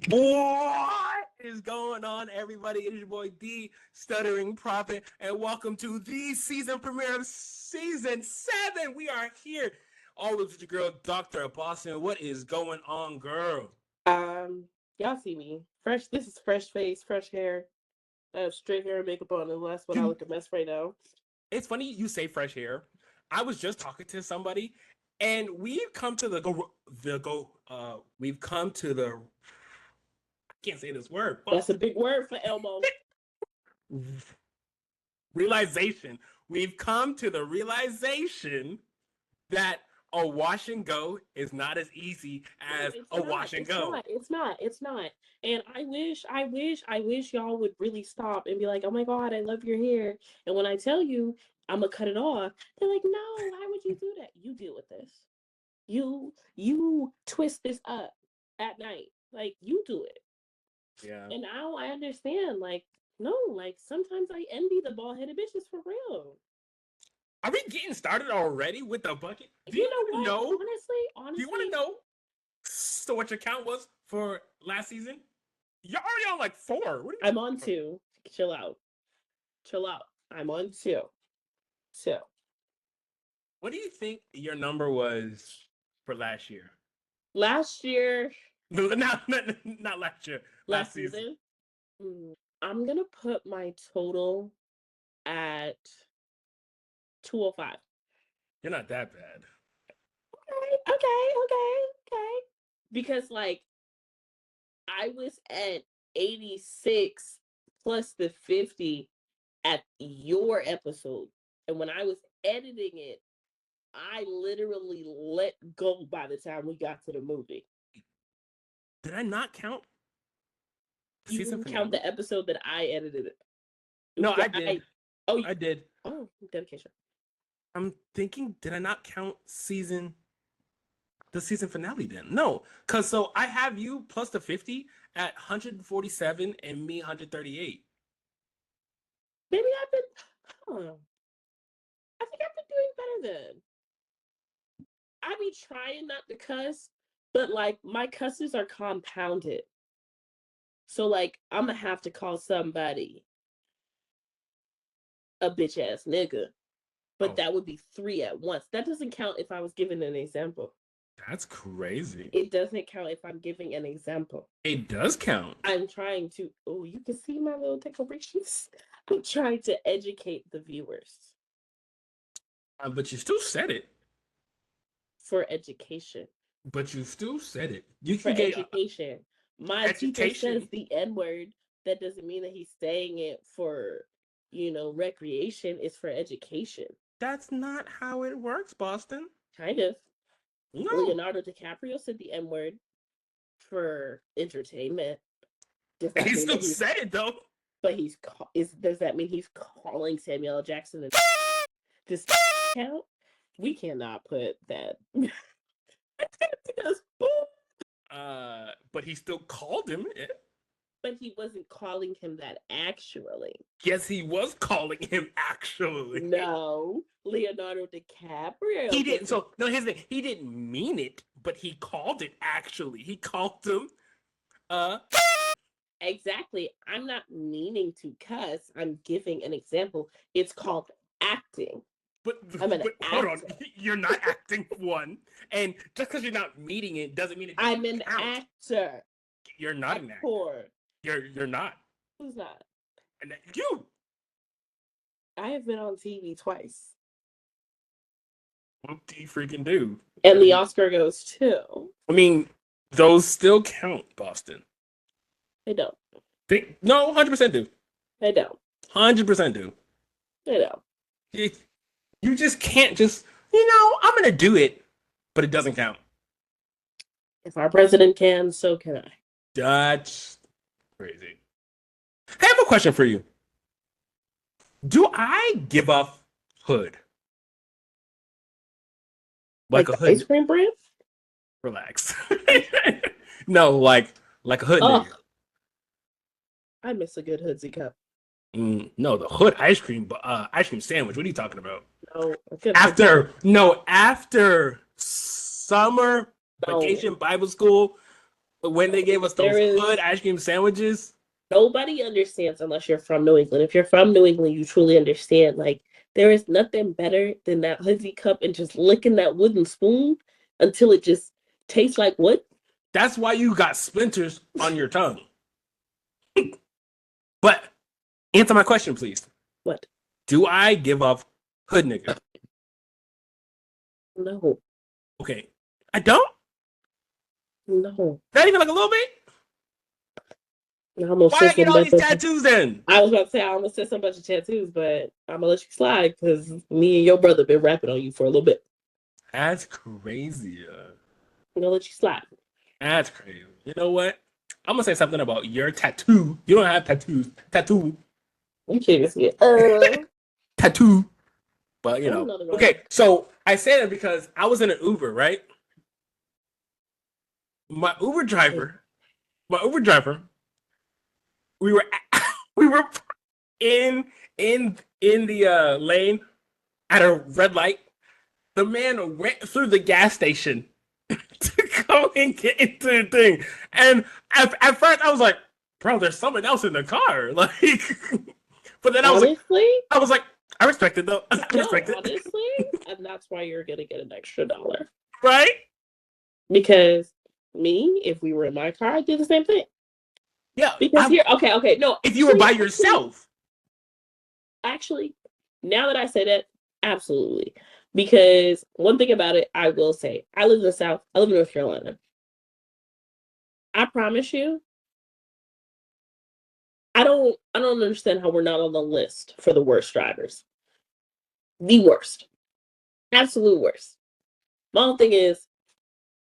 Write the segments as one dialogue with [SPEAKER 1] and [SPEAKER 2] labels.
[SPEAKER 1] What is going on, everybody? It is your boy D, Stuttering Prophet, and welcome to the season premiere of season 7. We are here, always with your girl, Dr. Boston. What is going on, girl?
[SPEAKER 2] Y'all see me. Fresh, this is fresh face, fresh hair. I have straight hair and makeup on, and that's what I look a mess right now.
[SPEAKER 1] It's funny you say fresh hair. I was just talking to somebody, and we've come to we've come to the, I can't say this word.
[SPEAKER 2] That's a big word for Elmo.
[SPEAKER 1] Realization. We've come to the realization that a wash and go is not as easy as a wash and go.
[SPEAKER 2] It's not. And I wish y'all would really stop and be like, oh my God, I love your hair. And when I tell you I'm gonna cut it off, they're like, no, why would you do that? You deal with this. You twist this up at night. Like you do it.
[SPEAKER 1] Yeah.
[SPEAKER 2] And now I understand, like, no, like sometimes I envy the bald headed bitches for real.
[SPEAKER 1] Are we getting started already with the bucket?
[SPEAKER 2] Do you know what? Honestly,
[SPEAKER 1] do you want to know? So what your count was for last season? You're already on like 4.
[SPEAKER 2] I'm on 2. Chill out. I'm on 2. So,
[SPEAKER 1] what do you think your number was for last year?
[SPEAKER 2] Last year,
[SPEAKER 1] not last year. Last season.
[SPEAKER 2] I'm gonna put my total at 205.
[SPEAKER 1] You're not that bad.
[SPEAKER 2] Okay. Because like I was at 86 plus the 50 at your episode. And when I was editing it, I literally let go by the time we got to the movie.
[SPEAKER 1] Did I not count?
[SPEAKER 2] You didn't count the episode that I edited it.
[SPEAKER 1] No, I did. I did.
[SPEAKER 2] Oh, dedication.
[SPEAKER 1] I'm thinking, did I not count the season finale then? No, because so I have you plus the 50 at 147 and me 138.
[SPEAKER 2] Maybe I've been, I think I've been doing better then. I be trying not to cuss, but like my cusses are compounded. So like I'm gonna have to call somebody a bitch ass nigga. But that would be 3 at once. That doesn't count if I was giving an example.
[SPEAKER 1] That's crazy.
[SPEAKER 2] It doesn't count if I'm giving an example.
[SPEAKER 1] It does count.
[SPEAKER 2] I'm trying to, you can see my little decorations. I'm trying to educate the viewers.
[SPEAKER 1] But you still said it.
[SPEAKER 2] For education.
[SPEAKER 1] But you still said it. You
[SPEAKER 2] can get education. My teacher says the N-word. That doesn't mean that he's saying it for, recreation. It's for education.
[SPEAKER 1] That's not how it works, Boston.
[SPEAKER 2] Kind of.
[SPEAKER 1] No.
[SPEAKER 2] Leonardo DiCaprio said the N-word for entertainment.
[SPEAKER 1] He still said it though.
[SPEAKER 2] But does that mean he's calling Samuel L. Jackson? Does count? We cannot put that.
[SPEAKER 1] But he still called him it.
[SPEAKER 2] But he wasn't calling him that actually.
[SPEAKER 1] Yes, he was calling him actually.
[SPEAKER 2] No, Leonardo DiCaprio.
[SPEAKER 1] He didn't. So no, here's the thing. He didn't mean it, but he called it actually. He called him.
[SPEAKER 2] Exactly. I'm not meaning to cuss. I'm giving an example. It's called acting.
[SPEAKER 1] But hold on, you're not acting one, and just because you're not meeting it doesn't mean it.
[SPEAKER 2] I'm an actor.
[SPEAKER 1] You're not an actor. You're not.
[SPEAKER 2] Who's not?
[SPEAKER 1] And you.
[SPEAKER 2] I have been on TV twice.
[SPEAKER 1] What do you freaking do?
[SPEAKER 2] And the Oscar goes too.
[SPEAKER 1] I mean, those still count, Boston.
[SPEAKER 2] They don't.
[SPEAKER 1] No, 100% do.
[SPEAKER 2] They don't.
[SPEAKER 1] 100% do.
[SPEAKER 2] They don't.
[SPEAKER 1] You just can't I'm going to do it, but it doesn't count.
[SPEAKER 2] If our president can, so can I.
[SPEAKER 1] That's crazy. I have a question for you. Do I give off hood?
[SPEAKER 2] Like a hood? Ice cream brand?
[SPEAKER 1] Relax. No, like a hood nigga.
[SPEAKER 2] I miss a good hoodsie cup.
[SPEAKER 1] No, the hood ice cream sandwich. What are you talking about?
[SPEAKER 2] No,
[SPEAKER 1] after summer vacation Bible school, when they gave us those hood ice cream sandwiches.
[SPEAKER 2] Nobody understands unless you're from New England. If you're from New England, you truly understand. Like, there is nothing better than that Huzzy cup and just licking that wooden spoon until it just tastes like wood.
[SPEAKER 1] That's why you got splinters on your tongue. But answer my question, please.
[SPEAKER 2] What?
[SPEAKER 1] Do I give off hood nigga?
[SPEAKER 2] No.
[SPEAKER 1] Okay. I don't?
[SPEAKER 2] No.
[SPEAKER 1] Not even like a little bit?
[SPEAKER 2] I almost
[SPEAKER 1] Why
[SPEAKER 2] said
[SPEAKER 1] I get all
[SPEAKER 2] something
[SPEAKER 1] these
[SPEAKER 2] about-
[SPEAKER 1] tattoos then?
[SPEAKER 2] I was about to say I almost said some bunch of tattoos, but I'm gonna let you slide because me and your brother been rapping on you for a little bit.
[SPEAKER 1] That's crazy.
[SPEAKER 2] I'm gonna let you slide.
[SPEAKER 1] That's crazy. You know what? I'm gonna say something about your tattoo. You don't have tattoos. Tattoo.
[SPEAKER 2] You can't see it.
[SPEAKER 1] Tattoo. But you
[SPEAKER 2] That's
[SPEAKER 1] know.
[SPEAKER 2] another one.
[SPEAKER 1] Okay, so I say that because I was in an Uber, right? My Uber driver, we were we were in the lane at a red light. The man went through the gas station to go and get into the thing. And at first I was like, bro, there's someone else in the car. Like, but then
[SPEAKER 2] honestly,
[SPEAKER 1] I was like, I respect it though. I
[SPEAKER 2] no,
[SPEAKER 1] respect it.
[SPEAKER 2] honestly, and that's why you're gonna get an extra $1.
[SPEAKER 1] Right?
[SPEAKER 2] Because me, if we were in my car, I'd do the same thing.
[SPEAKER 1] Yeah.
[SPEAKER 2] Because okay, no.
[SPEAKER 1] If you were by yourself.
[SPEAKER 2] Actually, now that I say that, absolutely. Because one thing about it, I will say, I live in the South. I live in North Carolina. I promise you, I don't understand how we're not on the list for the worst drivers. The worst. Absolute worst. My whole thing is,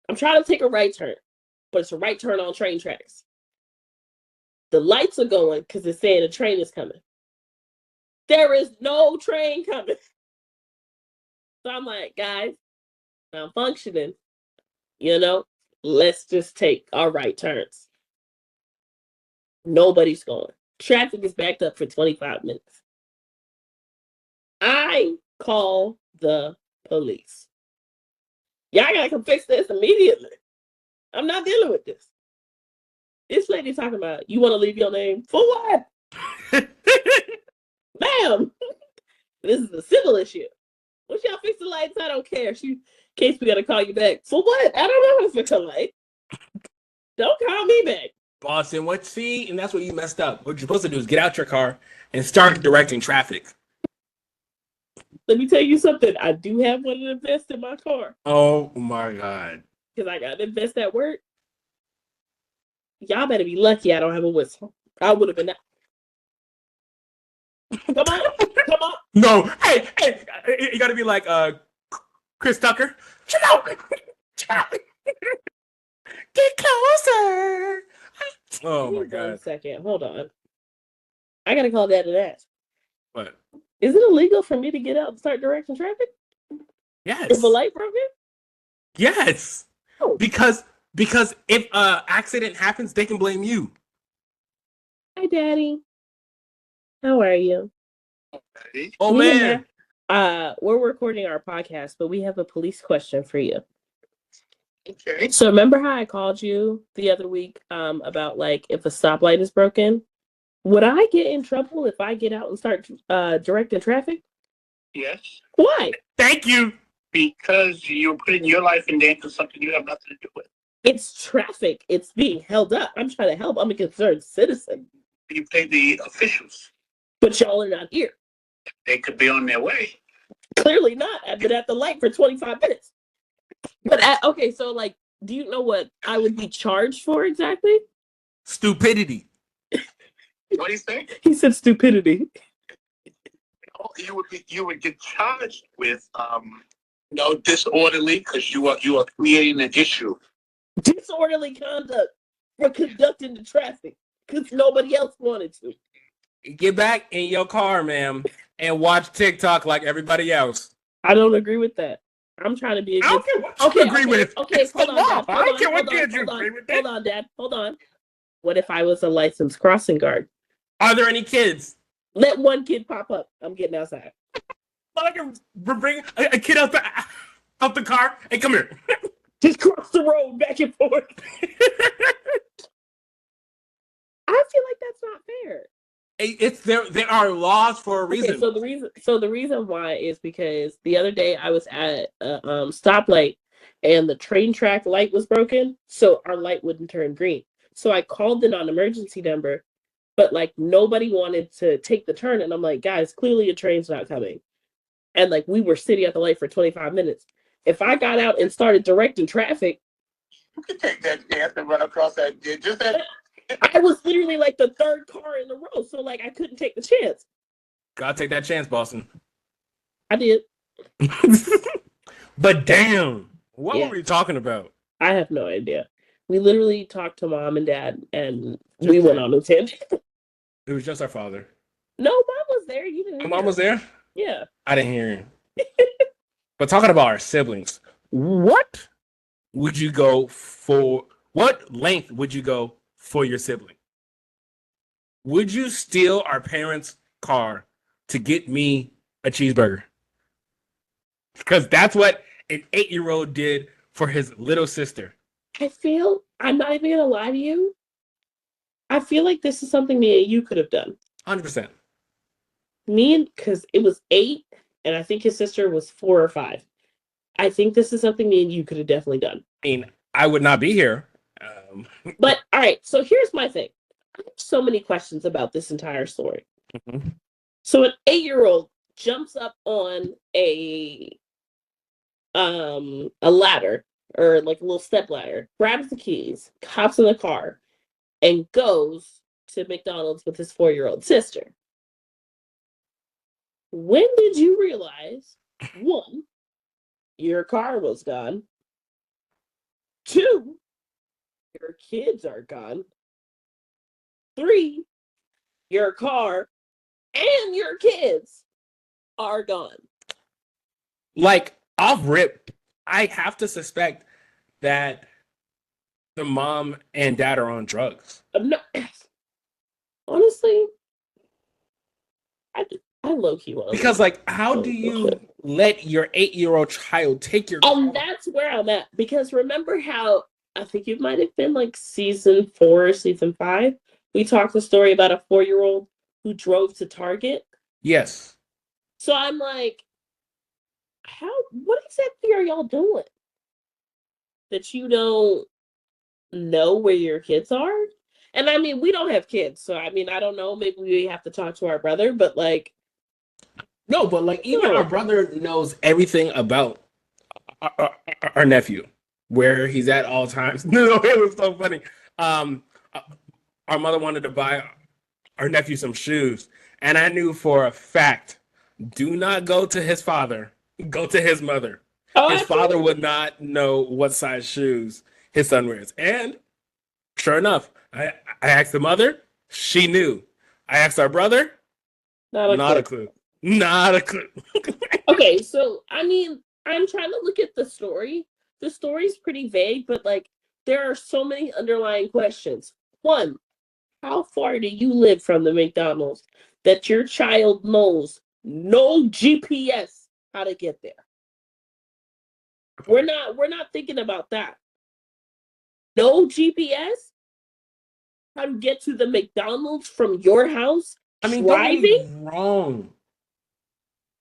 [SPEAKER 2] I'm trying to take a right turn, but it's a right turn on train tracks. The lights are going because it's saying a train is coming. There is no train coming. So I'm like, guys, I'm functioning. Let's just take our right turns. Nobody's going. Traffic is backed up for 25 minutes. I call the police. Y'all gotta come fix this immediately. I'm not dealing with this. This lady talking about, you want to leave your name? For what? Ma'am, this is a civil issue. Once y'all fix the lights, I don't care. In case we gotta call you back. For what? I don't know how to fix a light. Don't call me back.
[SPEAKER 1] Boston, and that's what you messed up. What you're supposed to do is get out your car and start directing traffic.
[SPEAKER 2] Let me tell you something. I do have one of the vests in my car.
[SPEAKER 1] Oh my God.
[SPEAKER 2] Because I got the vest at work. Y'all better be lucky I don't have a whistle. I would have been. Come on.
[SPEAKER 1] No, hey, you gotta be like Chris Tucker. Chill out. Get closer. Oh my God.
[SPEAKER 2] 1 second. Hold on. I gotta call Dad and ask.
[SPEAKER 1] What?
[SPEAKER 2] Is it illegal for me to get out and start directing traffic?
[SPEAKER 1] Yes.
[SPEAKER 2] If a light broken?
[SPEAKER 1] Yes.
[SPEAKER 2] Oh.
[SPEAKER 1] Because if an accident happens, they can blame you.
[SPEAKER 2] Hi, Daddy. How are you?
[SPEAKER 1] Oh man.
[SPEAKER 2] We're recording our podcast, but we have a police question for you.
[SPEAKER 3] Okay.
[SPEAKER 2] So remember how I called you the other week about like if a stoplight is broken? Would I get in trouble if I get out and start directing traffic?
[SPEAKER 3] Yes.
[SPEAKER 2] Why?
[SPEAKER 1] Thank you.
[SPEAKER 3] Because you're putting your life in danger for something you have nothing to do with.
[SPEAKER 2] It's traffic. It's being held up. I'm trying to help. I'm a concerned citizen.
[SPEAKER 3] You pay the officials.
[SPEAKER 2] But y'all are not here.
[SPEAKER 3] They could be on their way.
[SPEAKER 2] Clearly not. I've been at the light for 25 minutes. But okay, so like, do you know what I would be charged for exactly?
[SPEAKER 1] Stupidity.
[SPEAKER 3] What do you say?
[SPEAKER 2] He said stupidity.
[SPEAKER 3] You would get charged with disorderly because you are creating an issue.
[SPEAKER 2] Disorderly conduct for conducting the traffic because nobody else wanted to.
[SPEAKER 1] Get back in your car, ma'am, and watch TikTok like everybody else.
[SPEAKER 2] I don't agree with that. I'm trying to be a good...
[SPEAKER 1] I don't care what you agree with.
[SPEAKER 2] Okay,
[SPEAKER 1] it's the law. I don't care what
[SPEAKER 2] Dad,
[SPEAKER 1] you agree with.
[SPEAKER 2] Hold on, Dad. Hold on. What if I was a licensed crossing guard?
[SPEAKER 1] Are there any kids?
[SPEAKER 2] Let one kid pop up. I'm getting outside.
[SPEAKER 1] I can bring a kid out the car. Hey, come here.
[SPEAKER 2] Just cross the road back and forth. that's not fair.
[SPEAKER 1] It's there are laws for a reason.
[SPEAKER 2] Okay, so the reason why is because the other day I was at a stoplight and the train track light was broken, so our light wouldn't turn green. So I called in on emergency number, but like nobody wanted to take the turn, and I'm like, guys, clearly a train's not coming. And like we were sitting at the light for 25 minutes. If I got out and started directing traffic,
[SPEAKER 3] You can take that chance and run across that. Just that.
[SPEAKER 2] I was literally like the third car in the row, so like I couldn't take the chance.
[SPEAKER 1] Gotta take that chance, Boston.
[SPEAKER 2] I did.
[SPEAKER 1] But damn, what
[SPEAKER 2] Yeah.
[SPEAKER 1] were we talking about?
[SPEAKER 2] I have no idea. We literally talked to mom and dad, and we went on a tangent.
[SPEAKER 1] It was just our father.
[SPEAKER 2] No, mom was there. You didn't.
[SPEAKER 1] My mom was there?
[SPEAKER 2] Yeah.
[SPEAKER 1] I didn't hear him. But talking about our siblings, what would you go for? What length would you go for your sibling? Would you steal our parents' car to get me a cheeseburger? Because that's what an 8-year-old did for his little sister.
[SPEAKER 2] I feel, I'm not even gonna lie to you. I feel like this is something me and you could have done.
[SPEAKER 1] 100%.
[SPEAKER 2] Because it was 8, and I think his sister was 4 or 5. I think this is something me and you could have definitely done.
[SPEAKER 1] I mean, I would not be here.
[SPEAKER 2] But all right, so here's my thing. I have so many questions about this entire story.
[SPEAKER 1] Mhm.
[SPEAKER 2] So an 8-year-old jumps up on a ladder or like a little step ladder, grabs the keys, hops in the car, and goes to McDonald's with his 4-year-old sister. When did you realize, 1, your car was gone, 2, your kids are gone, 3, your car and your kids are gone?
[SPEAKER 1] Like, off rip, I have to suspect that the mom and dad are on drugs.
[SPEAKER 2] No, honestly, I low-key want to.
[SPEAKER 1] Because, like, how do you let your 8-year-old child take your car?
[SPEAKER 2] And that's where I'm at. Because remember how, I think it might have been like season 4, season 5, we talked the story about a 4-year-old who drove to Target?
[SPEAKER 1] Yes.
[SPEAKER 2] So I'm like, what exactly are y'all doing? That you don't know where your kids are? And I mean, we don't have kids, so I mean, I don't know. Maybe we have to talk to our brother, but like,
[SPEAKER 1] No, but like even our brother knows everything about our nephew, where he's at all times. No, it was so funny. Our mother wanted to buy our nephew some shoes, and I knew for a fact, do not go to his father, go to his mother. His father would not know what size shoes his son wears. And sure enough, I asked the mother, she knew. I asked our brother, not a clue. Not a clue.
[SPEAKER 2] Okay, so I mean, I'm trying to look at the story. The story's pretty vague, but like there are so many underlying questions. 1, how far do you live from the McDonald's that your child knows no GPS how to get there? We're not thinking about that. No GPS? How to get to the McDonald's from your house?
[SPEAKER 1] I mean,
[SPEAKER 2] driving?
[SPEAKER 1] don't get me wrong.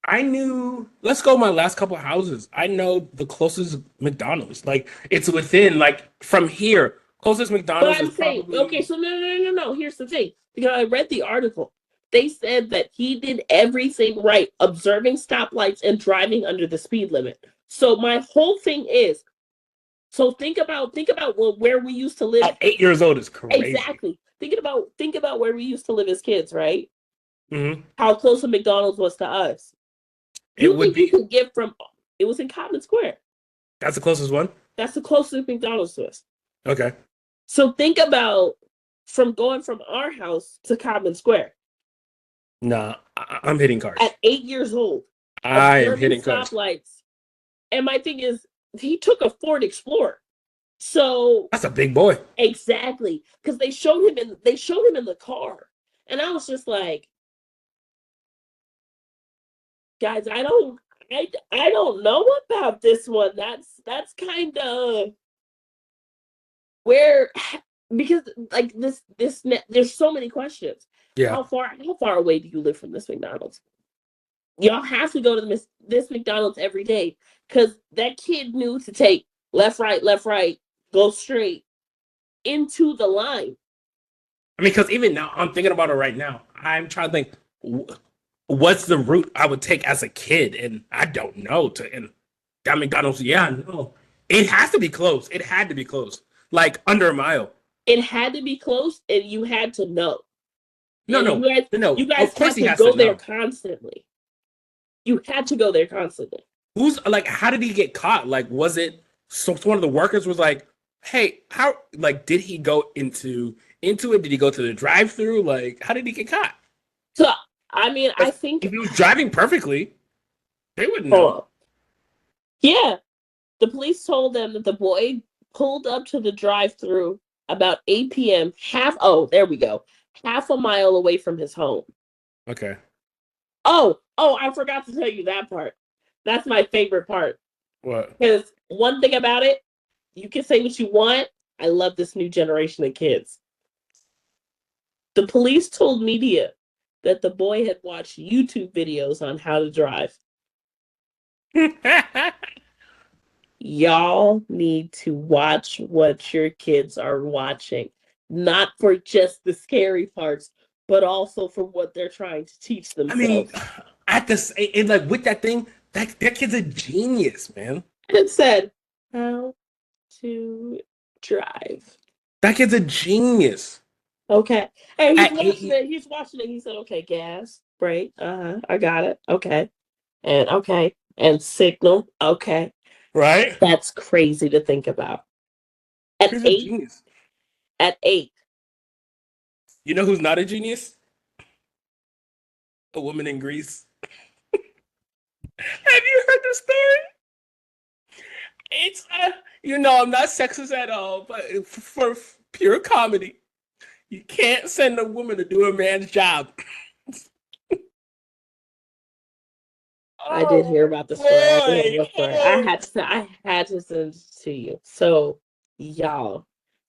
[SPEAKER 1] I knew, let's go my last couple of houses. I know the closest McDonald's. Like, it's within, like, from here. Closest McDonald's
[SPEAKER 2] But I'm
[SPEAKER 1] is
[SPEAKER 2] saying,
[SPEAKER 1] probably...
[SPEAKER 2] okay, so no. Here's the thing. Because I read the article. They said that he did everything right, observing stoplights and driving under the speed limit. So my whole thing is, so think about where we used to live.
[SPEAKER 1] At 8 years old is crazy.
[SPEAKER 2] Exactly. Think about where we used to live as kids, right?
[SPEAKER 1] Mm-hmm.
[SPEAKER 2] How close a McDonald's was to us. You could get from, it was in Common Square.
[SPEAKER 1] That's the closest one?
[SPEAKER 2] That's the closest McDonald's to us.
[SPEAKER 1] Okay.
[SPEAKER 2] So think about from going from our house to Common Square.
[SPEAKER 1] Nah, I'm hitting cars.
[SPEAKER 2] At 8 years old.
[SPEAKER 1] I am hitting cars.
[SPEAKER 2] Stoplights. And my thing is, he took a Ford Explorer. So
[SPEAKER 1] that's a big boy.
[SPEAKER 2] Exactly. Because they showed him in the car. And I was just like, guys, I don't know about this one. That's kind of where because like there's so many questions.
[SPEAKER 1] Yeah.
[SPEAKER 2] How far away do you live from this McDonald's? Y'all have to go to this McDonald's every day because that kid knew to take left, right, go straight into the line.
[SPEAKER 1] I mean, because even now, I'm thinking about it right now. I'm trying to think, what's the route I would take as a kid, and I don't know. And that McDonald's, yeah, no, it has to be close. It had to be close, like under a mile.
[SPEAKER 2] It had to be close, and you had to know.
[SPEAKER 1] No,
[SPEAKER 2] And
[SPEAKER 1] no, no.
[SPEAKER 2] you guys
[SPEAKER 1] Of course,
[SPEAKER 2] had
[SPEAKER 1] he
[SPEAKER 2] to
[SPEAKER 1] has to
[SPEAKER 2] go there
[SPEAKER 1] know.
[SPEAKER 2] constantly. You had to go there constantly.
[SPEAKER 1] Who's like? How did he get caught? Like, was it so? One of the workers was like, "Hey, how? Like, did he go into it? Did he go to the drive-through? Like, how did he get caught?
[SPEAKER 2] So, I mean, I think.
[SPEAKER 1] If he was driving perfectly, they wouldn't know."
[SPEAKER 2] Oh, yeah. The police told them that the boy pulled up to the drive-through about 8 p.m. There we go. Half a mile away from his home.
[SPEAKER 1] Okay.
[SPEAKER 2] Oh, I forgot to tell you that part. That's my favorite part.
[SPEAKER 1] What?
[SPEAKER 2] Because one thing about it, you can say what you want. I love this new generation of kids. The police told media that the boy had watched YouTube videos on how to drive. Y'all need to watch what your kids are watching, not for just the scary parts, but also for what they're trying to teach
[SPEAKER 1] I mean,
[SPEAKER 2] themselves.
[SPEAKER 1] at this, and like with that thing, that kid's a genius, man.
[SPEAKER 2] It said how to drive.
[SPEAKER 1] That kid's a genius.
[SPEAKER 2] Okay. Hey, he's
[SPEAKER 1] At
[SPEAKER 2] watching
[SPEAKER 1] 8,
[SPEAKER 2] it. He's watching it. He said, okay, gas, brake. I got it. Okay. And okay. And signal. Okay.
[SPEAKER 1] right?
[SPEAKER 2] That's crazy to think about. At
[SPEAKER 1] He's a
[SPEAKER 2] eight,
[SPEAKER 1] genius.
[SPEAKER 2] at 8.
[SPEAKER 1] You know who's not a genius? A woman in Greece. Have you heard the story? It's I'm not sexist at all, but for pure comedy, you can't send a woman to do a man's job.
[SPEAKER 2] I did hear about the story. I did hear
[SPEAKER 1] Boy,
[SPEAKER 2] the story. I had to send it to you. So, y'all,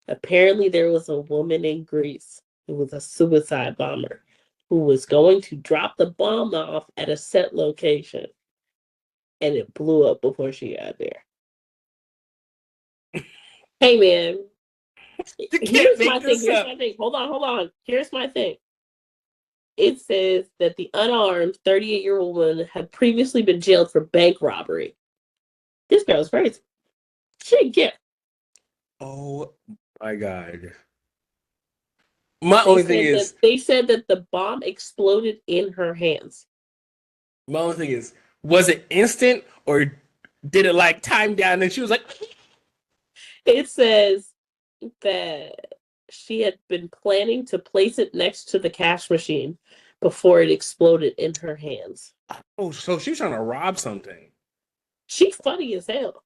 [SPEAKER 2] apparently there was a woman in Greece who was a suicide bomber who was going to drop the bomb off at a set location, and it blew up before she got there. Hey, man,
[SPEAKER 1] you can't
[SPEAKER 2] here's
[SPEAKER 1] make
[SPEAKER 2] my thing.
[SPEAKER 1] this
[SPEAKER 2] Here's
[SPEAKER 1] up.
[SPEAKER 2] my thing. Hold on. Here's my thing. It says that the unarmed 38-year-old woman had previously been jailed for bank robbery. This girl's crazy. She didn't care.
[SPEAKER 1] Oh my god. My only thing is,
[SPEAKER 2] They said that the bomb exploded in her hands.
[SPEAKER 1] my only thing is, was it instant or did it like time down and she was like,
[SPEAKER 2] It says that she had been planning to place it next to the cash machine before it exploded in her hands.
[SPEAKER 1] oh, so she was trying to rob something.
[SPEAKER 2] She's funny as hell.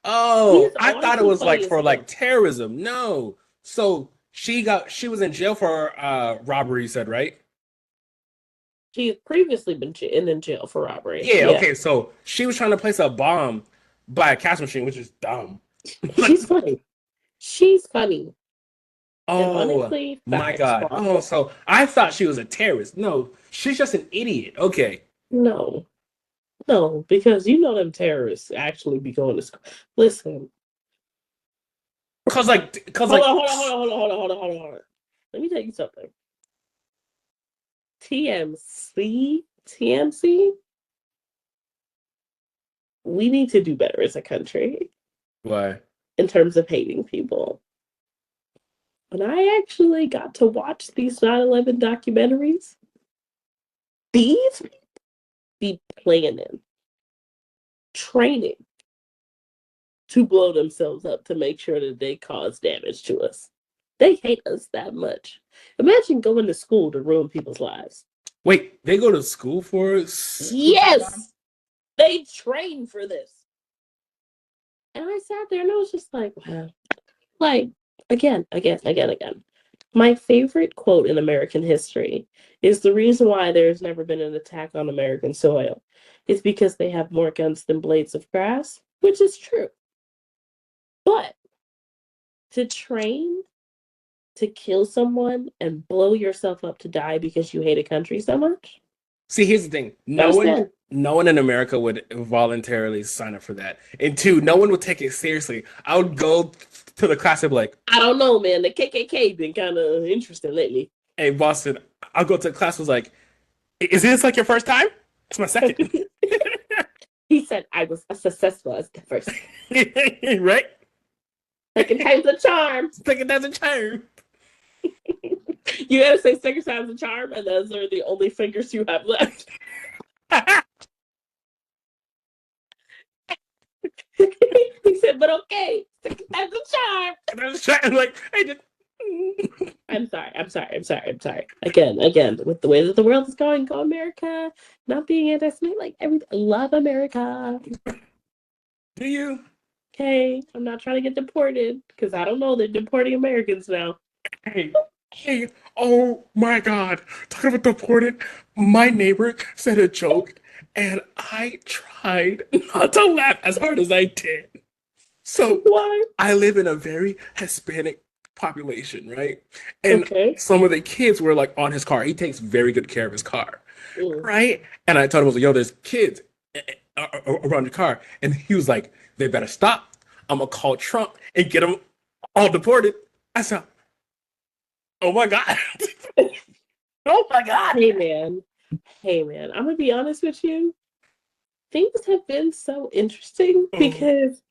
[SPEAKER 1] Oh,
[SPEAKER 2] She's
[SPEAKER 1] I thought it
[SPEAKER 2] honestly
[SPEAKER 1] was like
[SPEAKER 2] funny as
[SPEAKER 1] for
[SPEAKER 2] hell.
[SPEAKER 1] like terrorism. No. So she was in jail for robbery, you said, right?
[SPEAKER 2] She had previously been in jail for robbery.
[SPEAKER 1] Yeah,
[SPEAKER 2] Yeah.
[SPEAKER 1] okay. So she was trying to place a bomb by a cash machine, which is dumb.
[SPEAKER 2] She's funny. She's funny. And
[SPEAKER 1] Oh
[SPEAKER 2] honestly,
[SPEAKER 1] my
[SPEAKER 2] facts,
[SPEAKER 1] god.
[SPEAKER 2] boss.
[SPEAKER 1] Oh, so I thought she was a terrorist. No, she's just an idiot. Okay.
[SPEAKER 2] No. No, because you know them terrorists actually be going to school. Listen.
[SPEAKER 1] Cause like
[SPEAKER 2] Hold on. Let me tell you something. TMC, we need to do better as a country
[SPEAKER 1] why?
[SPEAKER 2] in terms of hating people. When I actually got to watch these 9/11 documentaries, these people be planning, training to blow themselves up to make sure that they cause damage to us. They hate us that much. Imagine going to school to ruin people's lives.
[SPEAKER 1] Wait, they go to school for suicide bomb?
[SPEAKER 2] Yes, they train for this. And I sat there and I was just like, wow. Like, again. My favorite quote in American history is the reason why there's never been an attack on American soil is because they have more guns than blades of grass, which is true. But to train to kill someone and blow yourself up to die because you hate a country so much?
[SPEAKER 1] See, here's the thing.
[SPEAKER 2] Understand?
[SPEAKER 1] No one in America would voluntarily sign up for that. And two, no one would take it seriously. I would go to the class and be like,
[SPEAKER 2] I don't know, man. The KKK been kind of interesting lately.
[SPEAKER 1] hey, Boston, I'll go to the class was like, is this like your first time? It's my second.
[SPEAKER 2] He said I was successful as the first.
[SPEAKER 1] Right?
[SPEAKER 2] Second time's a charm.
[SPEAKER 1] Second time's a charm.
[SPEAKER 2] You gotta say second time's a charm, and those are the only fingers you have left. He said, but okay, second time's a charm.
[SPEAKER 1] And I was trying like, hey, just...
[SPEAKER 2] I'm sorry. Again, with the way that the world is going, go America. Not being anti-Semitic, like everything. Love America.
[SPEAKER 1] Do you?
[SPEAKER 2] Okay, I'm not trying to get deported because I don't know. They're deporting Americans now.
[SPEAKER 1] Hey, oh my God. Talking about deported, my neighbor said a joke and I tried not to laugh as hard as I did. So
[SPEAKER 2] Why?
[SPEAKER 1] I live in a very Hispanic population, right? And some of the kids were like on his car. He takes very good care of his car, right? And I told him, I was like, yo, there's kids around the car. And he was like, they better stop. I'm going to call Trump and get them all deported. I said, oh my God. Oh my God.
[SPEAKER 2] Hey man, I'm going to be honest with you. Things have been so interesting because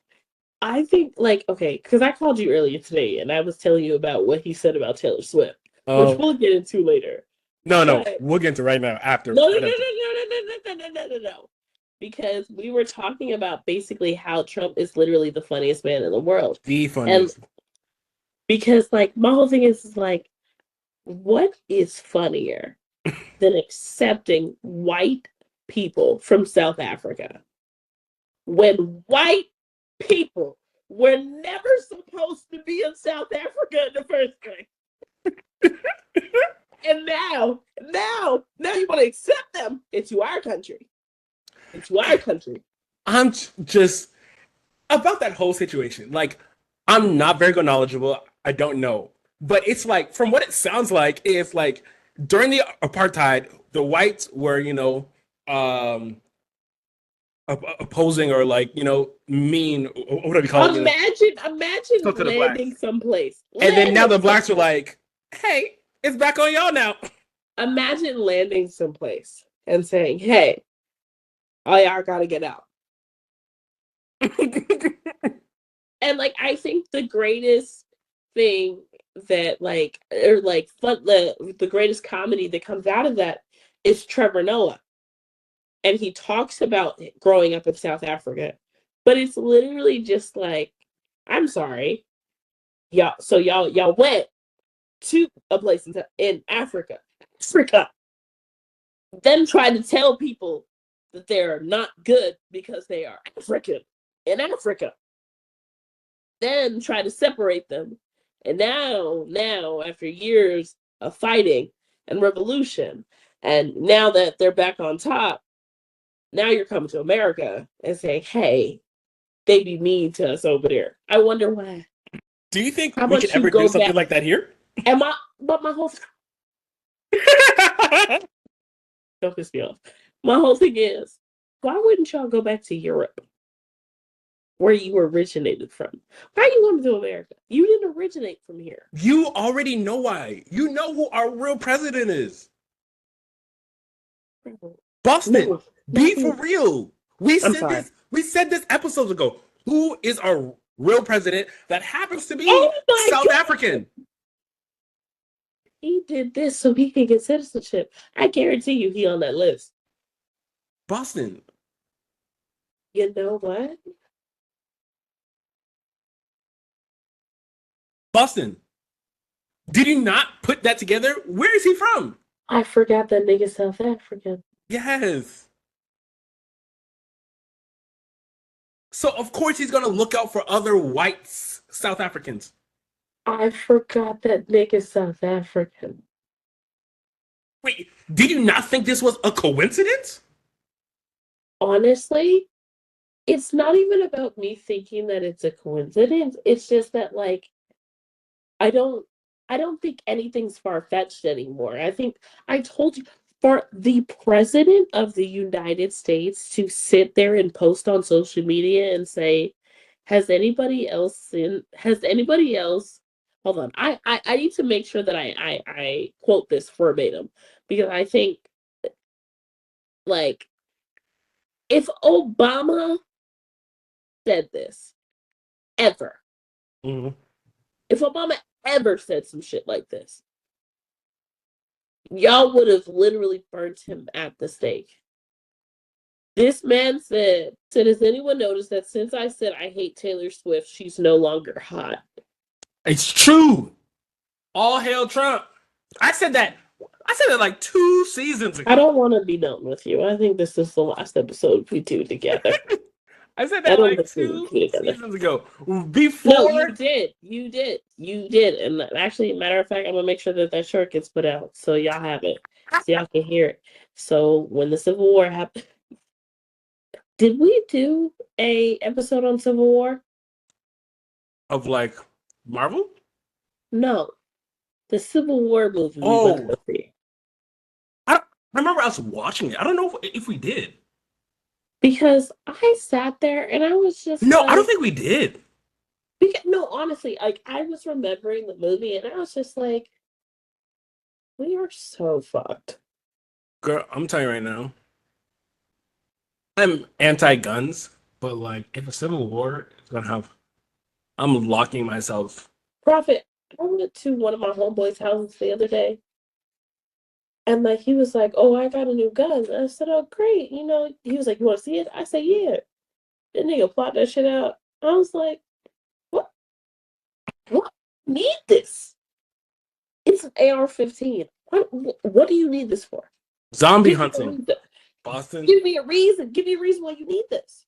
[SPEAKER 2] I think, like, okay, because I called you earlier today and I was telling you about what he said about Taylor Swift, which we'll get into later.
[SPEAKER 1] No, we'll get into right now after.
[SPEAKER 2] No. Because we were talking about basically how Trump is literally the funniest man in the world.
[SPEAKER 1] The funniest.
[SPEAKER 2] And because, like, my whole thing is like, what is funnier than accepting white people from South Africa when white people were never supposed to be in South Africa in the first place? And now you want to accept them into our country.
[SPEAKER 1] I'm just about that whole situation. Like, I'm not very good knowledgeable. I don't know. But it's like, from what it sounds like, if like during the apartheid, the whites were, opposing or like, mean, what do we call it?
[SPEAKER 2] Imagine landing someplace.
[SPEAKER 1] And then now the blacks are like, hey, it's back on y'all now.
[SPEAKER 2] Imagine landing someplace and saying, hey, all y'all gotta get out. And like, I think the greatest thing that the greatest comedy that comes out of that is Trevor Noah. And he talks about growing up in South Africa, but it's literally just like, I'm sorry, y'all went to a place in Africa, then try to tell people that they're not good because they are African in Africa, then try to separate them. And now after years of fighting and revolution, and now that they're back on top, now you're coming to America and saying, hey, they be mean to us over there. I wonder why.
[SPEAKER 1] Do you think we could ever do something like that here?
[SPEAKER 2] But my whole don't piss me off. My whole thing is, why wouldn't y'all go back to Europe, where you originated from? Why are you coming to America? You didn't originate from here.
[SPEAKER 1] You already know why. You know who our real president is. Boston. No, be for real. We said this episodes ago. Who is our real president that happens to be South African?
[SPEAKER 2] He did this so he can get citizenship. I guarantee you he on that list.
[SPEAKER 1] Boston.
[SPEAKER 2] You know what?
[SPEAKER 1] Boston. Did you not put that together? Where is he from?
[SPEAKER 2] I forgot that nigga South African.
[SPEAKER 1] Yes. So of course he's gonna look out for other white South Africans.
[SPEAKER 2] I forgot that nigga South African.
[SPEAKER 1] Wait, did you not think this was a coincidence?
[SPEAKER 2] Honestly, it's not even about me thinking that it's a coincidence. It's just that, like, I don't I don't think anything's far-fetched anymore. I think I told you, for the president of the United States to sit there and post on social media and say, has anybody else hold on. I need to make sure that I quote this verbatim, because I think, like, if Obama said this ever,
[SPEAKER 1] Mm-hmm.
[SPEAKER 2] if Obama ever said some shit like this, y'all would have literally burnt him at the stake. This man said, has anyone noticed that since I said I hate Taylor Swift, she's no longer hot?
[SPEAKER 1] It's true. All hail Trump. I said that. I said it like 2 seasons ago.
[SPEAKER 2] I don't want to be done with you. I think this is the last episode we do together.
[SPEAKER 1] I said
[SPEAKER 2] I
[SPEAKER 1] that
[SPEAKER 2] don't
[SPEAKER 1] like
[SPEAKER 2] think we
[SPEAKER 1] two
[SPEAKER 2] will do together.
[SPEAKER 1] seasons ago.
[SPEAKER 2] No,
[SPEAKER 1] Before.
[SPEAKER 2] you did. You did. And actually, matter of fact, I'm gonna make sure that that shirt gets put out so y'all have it, so y'all can hear it. So when the Civil War happened, did we do a episode on Civil War?
[SPEAKER 1] Of like Marvel?
[SPEAKER 2] No, the Civil War movie we
[SPEAKER 1] Oh.
[SPEAKER 2] went to see.
[SPEAKER 1] I remember us watching it. I don't know if we did.
[SPEAKER 2] Because I sat there and I was just
[SPEAKER 1] No,
[SPEAKER 2] like,
[SPEAKER 1] I don't think we did.
[SPEAKER 2] no, honestly, like, I was remembering the movie and I was just like, we are so fucked.
[SPEAKER 1] Girl, I'm telling you right now. I'm anti-guns, but like if a civil war is gonna have, I'm locking myself.
[SPEAKER 2] Prophet, I went to one of my homeboys' houses the other day, and like he was like, "Oh, I got a new gun." And I said, "Oh, great." He was like, "You want to see it?" I said, "Yeah." Then nigga plot that shit out. I was like, "What? What? Need this? It's an AR-15. What do you need this for?
[SPEAKER 1] Zombie
[SPEAKER 2] Give me a
[SPEAKER 1] hunting.
[SPEAKER 2] reason.
[SPEAKER 1] Boston.
[SPEAKER 2] Give me a reason. Give me a reason why you need this.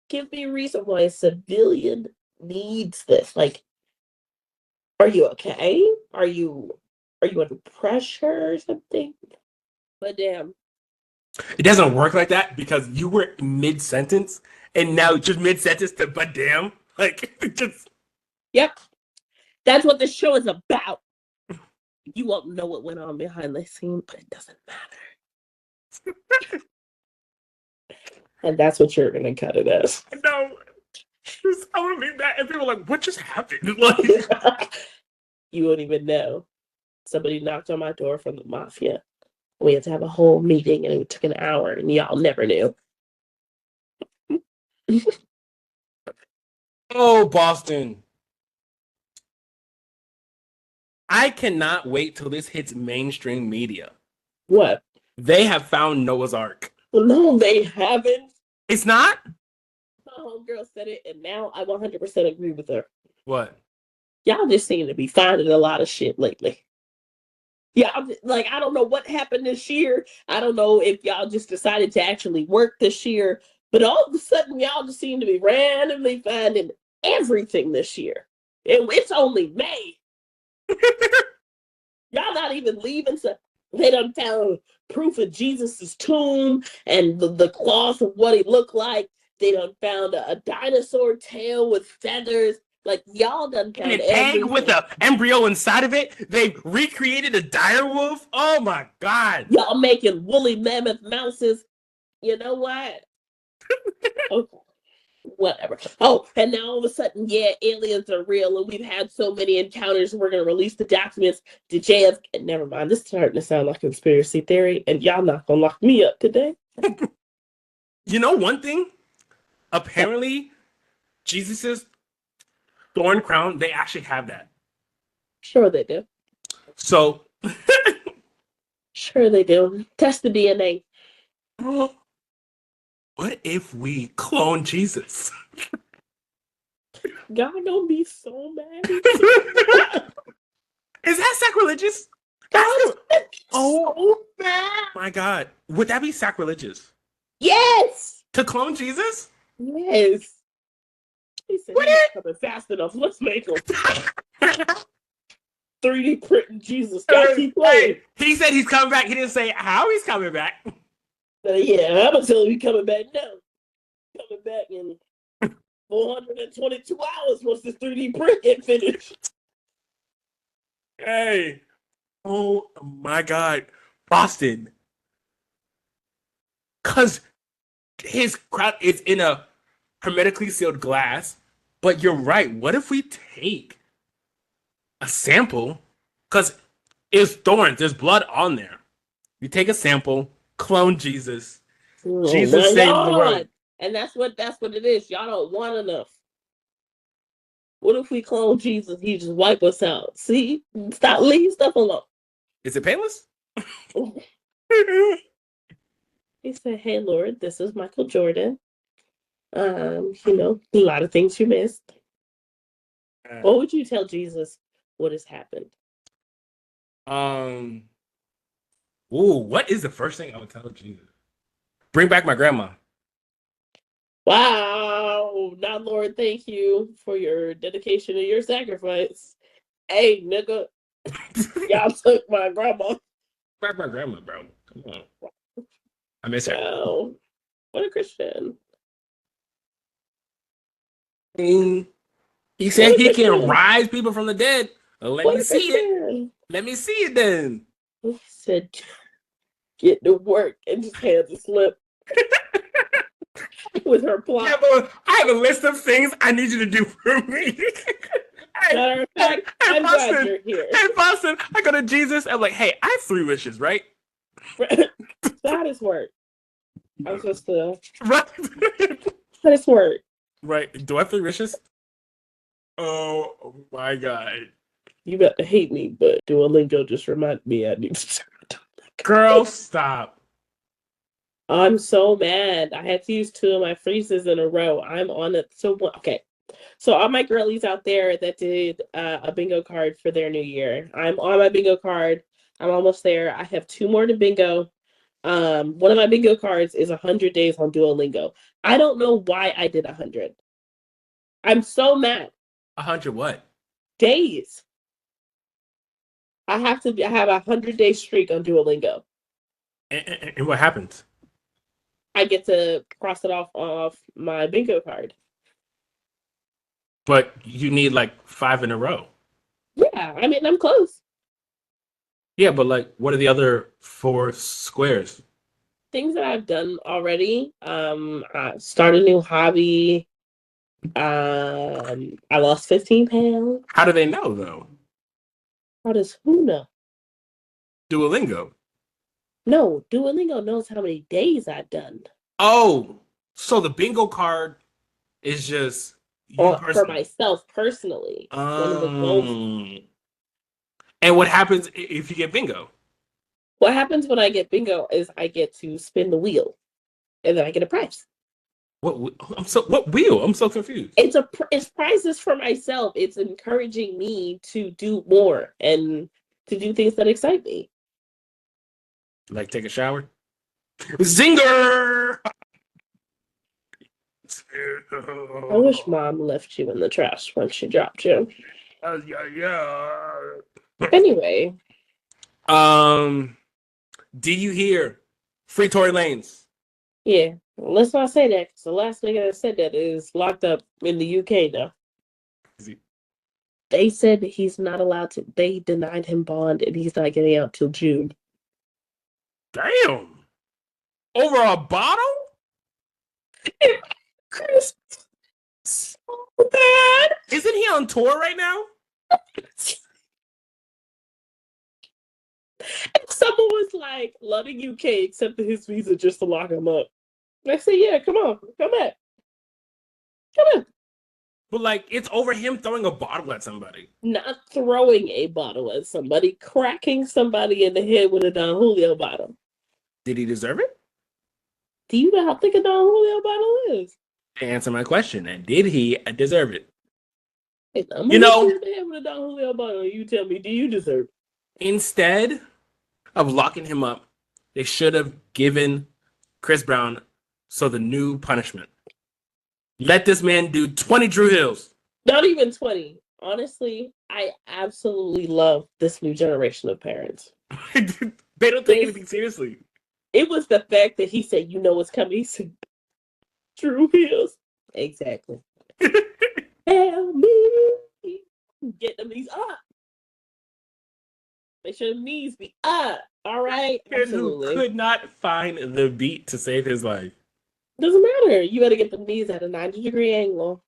[SPEAKER 2] Give me a reason why a civilian needs this. Like, are you okay? Are you under pressure or something?" But damn.
[SPEAKER 1] It doesn't work like that because you were mid-sentence and now just mid-sentence to but damn. Like just
[SPEAKER 2] Yep. That's what this show is about. You won't know what went on behind the scene, but it doesn't matter. And that's what you're gonna cut it as.
[SPEAKER 1] no. Just telling me that and people are like, what just happened? Like
[SPEAKER 2] You won't even know. Somebody knocked on my door from the mafia. We had to have a whole meeting and it took an hour and y'all never knew.
[SPEAKER 1] oh, Boston. I cannot wait till this hits mainstream media.
[SPEAKER 2] What?
[SPEAKER 1] They have found Noah's Ark.
[SPEAKER 2] Well, no, they haven't.
[SPEAKER 1] It's not?
[SPEAKER 2] My homegirl said it, and now I 100% agree with her.
[SPEAKER 1] What?
[SPEAKER 2] Y'all just seem to be finding a lot of shit lately. Yeah, like, I don't know what happened this year. I don't know if y'all just decided to actually work this year, but all of a sudden y'all just seem to be randomly finding everything this year. And it's only May. Y'all not even leaving, so they done found proof of Jesus's tomb and the cloth of what he looked like. They done found a dinosaur tail with feathers. Like, y'all done
[SPEAKER 1] And
[SPEAKER 2] found
[SPEAKER 1] an egg
[SPEAKER 2] everything.
[SPEAKER 1] with an embryo inside of it. They recreated a dire wolf. Oh my god.
[SPEAKER 2] Y'all making woolly mammoth mouses. You know what? Okay. Whatever. Oh, and now all of a sudden, yeah, aliens are real, and we've had so many encounters. We're gonna release the documents to JFK. Never mind. This is starting to sound like conspiracy theory, and y'all not gonna lock me up today.
[SPEAKER 1] You know one thing? Apparently, Jesus's thorn crown, they actually have that.
[SPEAKER 2] Sure they do.
[SPEAKER 1] So
[SPEAKER 2] Sure they do. Test the DNA.
[SPEAKER 1] what if we clone Jesus?
[SPEAKER 2] God don't be so mad.
[SPEAKER 1] Is that sacrilegious?
[SPEAKER 2] God,
[SPEAKER 1] Oh my god. Would that be sacrilegious?
[SPEAKER 2] yes,
[SPEAKER 1] To clone Jesus?
[SPEAKER 2] yes. He said he's coming fast enough. Let's make him 3D printing Jesus. Got keep playing.
[SPEAKER 1] Hey, he said he's coming back. He didn't say how he's coming back.
[SPEAKER 2] Yeah, I'm gonna tell him he's coming back now. Coming back in 422 hours once this 3D print get finished.
[SPEAKER 1] Hey. Oh my God. Boston. Because his crowd is in a hermetically sealed glass. But you're right. What if we take a sample? Because it's thorns. There's blood on there. You take a sample, clone Jesus.
[SPEAKER 2] Oh
[SPEAKER 1] Jesus
[SPEAKER 2] my
[SPEAKER 1] saves the world.
[SPEAKER 2] God. And that's what it is. Y'all don't want enough. What if we clone Jesus? He just wipe us out. See? Stop, leave stuff alone.
[SPEAKER 1] Is it painless?
[SPEAKER 2] He said, "Hey Lord, this is Michael Jordan. A lot of things you missed. What would you tell Jesus what has happened?"
[SPEAKER 1] Um. Ooh, what is the first thing I would tell Jesus? Bring back my grandma.
[SPEAKER 2] Wow. Now, Lord, thank you for your dedication and your sacrifice. Hey, nigga, y'all took my grandma.
[SPEAKER 1] Back my grandma, bro. Come on. I miss her.
[SPEAKER 2] Wow. What a Christian.
[SPEAKER 1] He
[SPEAKER 2] What
[SPEAKER 1] said
[SPEAKER 2] a
[SPEAKER 1] he can
[SPEAKER 2] Christian.
[SPEAKER 1] rise people from the dead. Let
[SPEAKER 2] What
[SPEAKER 1] me
[SPEAKER 2] a
[SPEAKER 1] see it.
[SPEAKER 2] Christian.
[SPEAKER 1] Let me see it then.
[SPEAKER 2] He said, get to work and just had to slip with her plot.
[SPEAKER 1] I have a list of things I need you to do for me.
[SPEAKER 2] Matter of fact, I'm glad
[SPEAKER 1] Boston.
[SPEAKER 2] you're here.
[SPEAKER 1] Hey, Boston. I go to Jesus. I'm like, hey, I have 3 wishes, right?
[SPEAKER 2] That is work. I was just that
[SPEAKER 1] Right.
[SPEAKER 2] is work.
[SPEAKER 1] Right. Do I have 3 wishes? Oh my God.
[SPEAKER 2] You about to hate me, but Duolingo just reminded me I need to start Duolingo.
[SPEAKER 1] Girl, stop.
[SPEAKER 2] I'm so mad. I had to use 2 of my freezes in a row. I'm on it. So okay. So all my girlies out there that did a bingo card for their new year. I'm on my bingo card. I'm almost there. I have 2 more to bingo. One of my bingo cards is 100 days on Duolingo. I don't know why I did 100. I'm so mad.
[SPEAKER 1] 100 what?
[SPEAKER 2] Days. I have a 100-day streak on Duolingo.
[SPEAKER 1] And what happens?
[SPEAKER 2] I get to cross it off my bingo card.
[SPEAKER 1] But you need like 5 in a row.
[SPEAKER 2] Yeah, I mean I'm close.
[SPEAKER 1] Yeah, but like, what are the other 4 squares?
[SPEAKER 2] Things that I've done already. Start a new hobby. I lost 15 pounds.
[SPEAKER 1] How do they know though?
[SPEAKER 2] How does who know?
[SPEAKER 1] Duolingo.
[SPEAKER 2] No, Duolingo knows how many days I've done.
[SPEAKER 1] Oh, so the bingo card is just you
[SPEAKER 2] Or for
[SPEAKER 1] personally.
[SPEAKER 2] myself personally. One of the goals.
[SPEAKER 1] Um, and what happens if you get bingo?
[SPEAKER 2] What happens when I get bingo is I get to spin the wheel and then I get a prize.
[SPEAKER 1] What wheel? I'm so confused.
[SPEAKER 2] It's prizes for myself. It's encouraging me to do more and to do things that excite me.
[SPEAKER 1] Like take a shower? Zinger!
[SPEAKER 2] I wish mom left you in the trash when she dropped you.
[SPEAKER 1] Yeah.
[SPEAKER 2] Anyway,
[SPEAKER 1] Did you hear Free Tory Lanes?
[SPEAKER 2] yeah, let's not say that because the last nigga that said that is locked up in the UK now. They said that he's not allowed to. They denied him bond and he's not getting out till June.
[SPEAKER 1] Damn. Over a bottle?
[SPEAKER 2] Chris, so bad.
[SPEAKER 1] Isn't he on tour right now?
[SPEAKER 2] Someone was like, loving UK accepted his visa just to lock him up. I said, yeah, come on, come back. Come on.
[SPEAKER 1] But like, it's over him throwing a bottle at somebody.
[SPEAKER 2] Not throwing a bottle at somebody, cracking somebody in the head with a Don Julio bottle.
[SPEAKER 1] Did he deserve it?
[SPEAKER 2] Do you know how thick a Don Julio bottle is?
[SPEAKER 1] Answer my question. And did he deserve it?
[SPEAKER 2] Hey, I'm
[SPEAKER 1] You
[SPEAKER 2] gonna hit
[SPEAKER 1] know,
[SPEAKER 2] you in the head with a Don Julio bottle and you tell me, do you deserve it?
[SPEAKER 1] instead of locking him up, they should have given Chris Brown the new punishment. Let this man do 20 Drew Hills.
[SPEAKER 2] Not even 20. Honestly, I absolutely love this new generation of parents.
[SPEAKER 1] They don't take anything seriously.
[SPEAKER 2] It was the fact that he said, you know what's coming. He said, Drew Hills. Exactly. Help me. Get them these up. Make sure the knees be up. All right.
[SPEAKER 1] Kid who
[SPEAKER 2] Absolutely.
[SPEAKER 1] could not find the beat to save his life.
[SPEAKER 2] Doesn't matter. You got to get the knees at a 90-degree angle.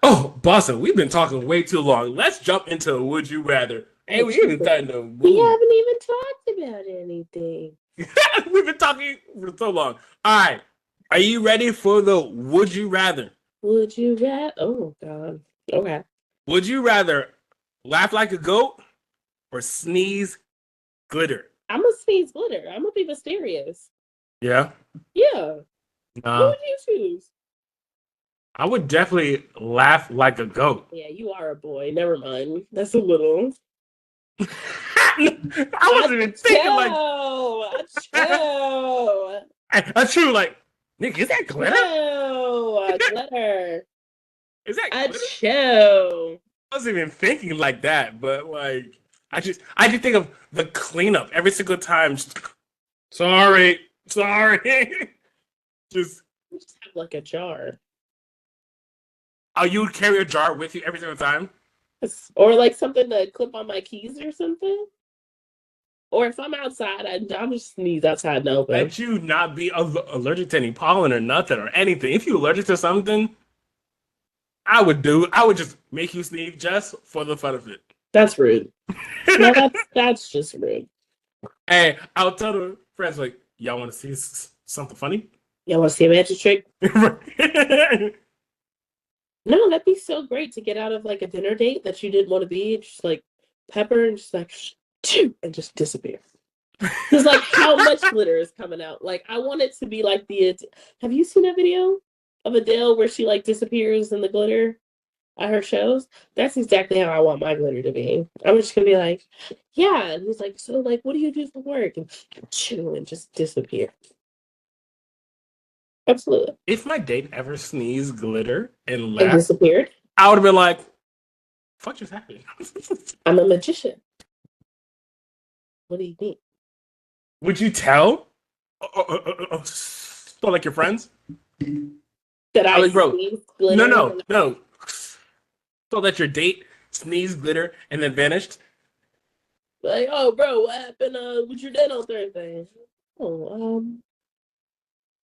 [SPEAKER 1] Oh, Boston, we've been talking way too long. Let's jump into Would You Rather. Hey, we haven't started the movie.
[SPEAKER 2] We haven't even talked about anything.
[SPEAKER 1] We've been talking for so long. All right. Are you ready for the Would You Rather?
[SPEAKER 2] Would you rather? Oh, God. Okay.
[SPEAKER 1] Would you rather laugh like a goat or sneeze glitter?
[SPEAKER 2] I'm going to sneeze glitter. I'm going to be mysterious.
[SPEAKER 1] Yeah.
[SPEAKER 2] Yeah. What would you choose?
[SPEAKER 1] I would definitely laugh like a goat.
[SPEAKER 2] Yeah, you are a boy. Never mind. That's a little.
[SPEAKER 1] I wasn't even thinking like. That's true. Like, Nick, is that glitter?
[SPEAKER 2] No, glitter.
[SPEAKER 1] Is that glitter?
[SPEAKER 2] Achoo.
[SPEAKER 1] I wasn't even thinking like that, but like, I just think of the cleanup every single time. Just, sorry. just
[SPEAKER 2] have like a jar.
[SPEAKER 1] Oh, you would carry a jar with you every single time?
[SPEAKER 2] Or like something to clip on my keys or something? Or if I'm outside, I'm just sneeze outside and open.
[SPEAKER 1] Let you not be allergic to any pollen or nothing or anything. If you're allergic to something, I would just make you sneeze just for the fun of it.
[SPEAKER 2] That's rude. No, that's just rude.
[SPEAKER 1] Hey, I'll tell the friends, like, y'all want to see something funny?
[SPEAKER 2] Y'all want to see a magic trick? No, that'd be so great to get out of like a dinner date that you didn't want to be, just like pepper and just like and just disappear. Because like how much glitter is coming out? Like I want it to be like have you seen that video of Adele where she like disappears in the glitter at her shows? That's exactly how I want my glitter to be. I'm just gonna be like, yeah, and he's like, so like, what do you do for work? And just disappear. Absolutely.
[SPEAKER 1] If my date ever sneezed glitter and laughed,
[SPEAKER 2] disappeared,
[SPEAKER 1] I would have been like, fuck just happened?
[SPEAKER 2] I'm a magician. What do you mean?
[SPEAKER 1] Would you tell? So like your friends?
[SPEAKER 2] That I
[SPEAKER 1] like, bro,
[SPEAKER 2] sneeze glitter?
[SPEAKER 1] No. So that your date sneezed glitter and then vanished?
[SPEAKER 2] Like, oh bro, what happened with your date on Thursday? Oh,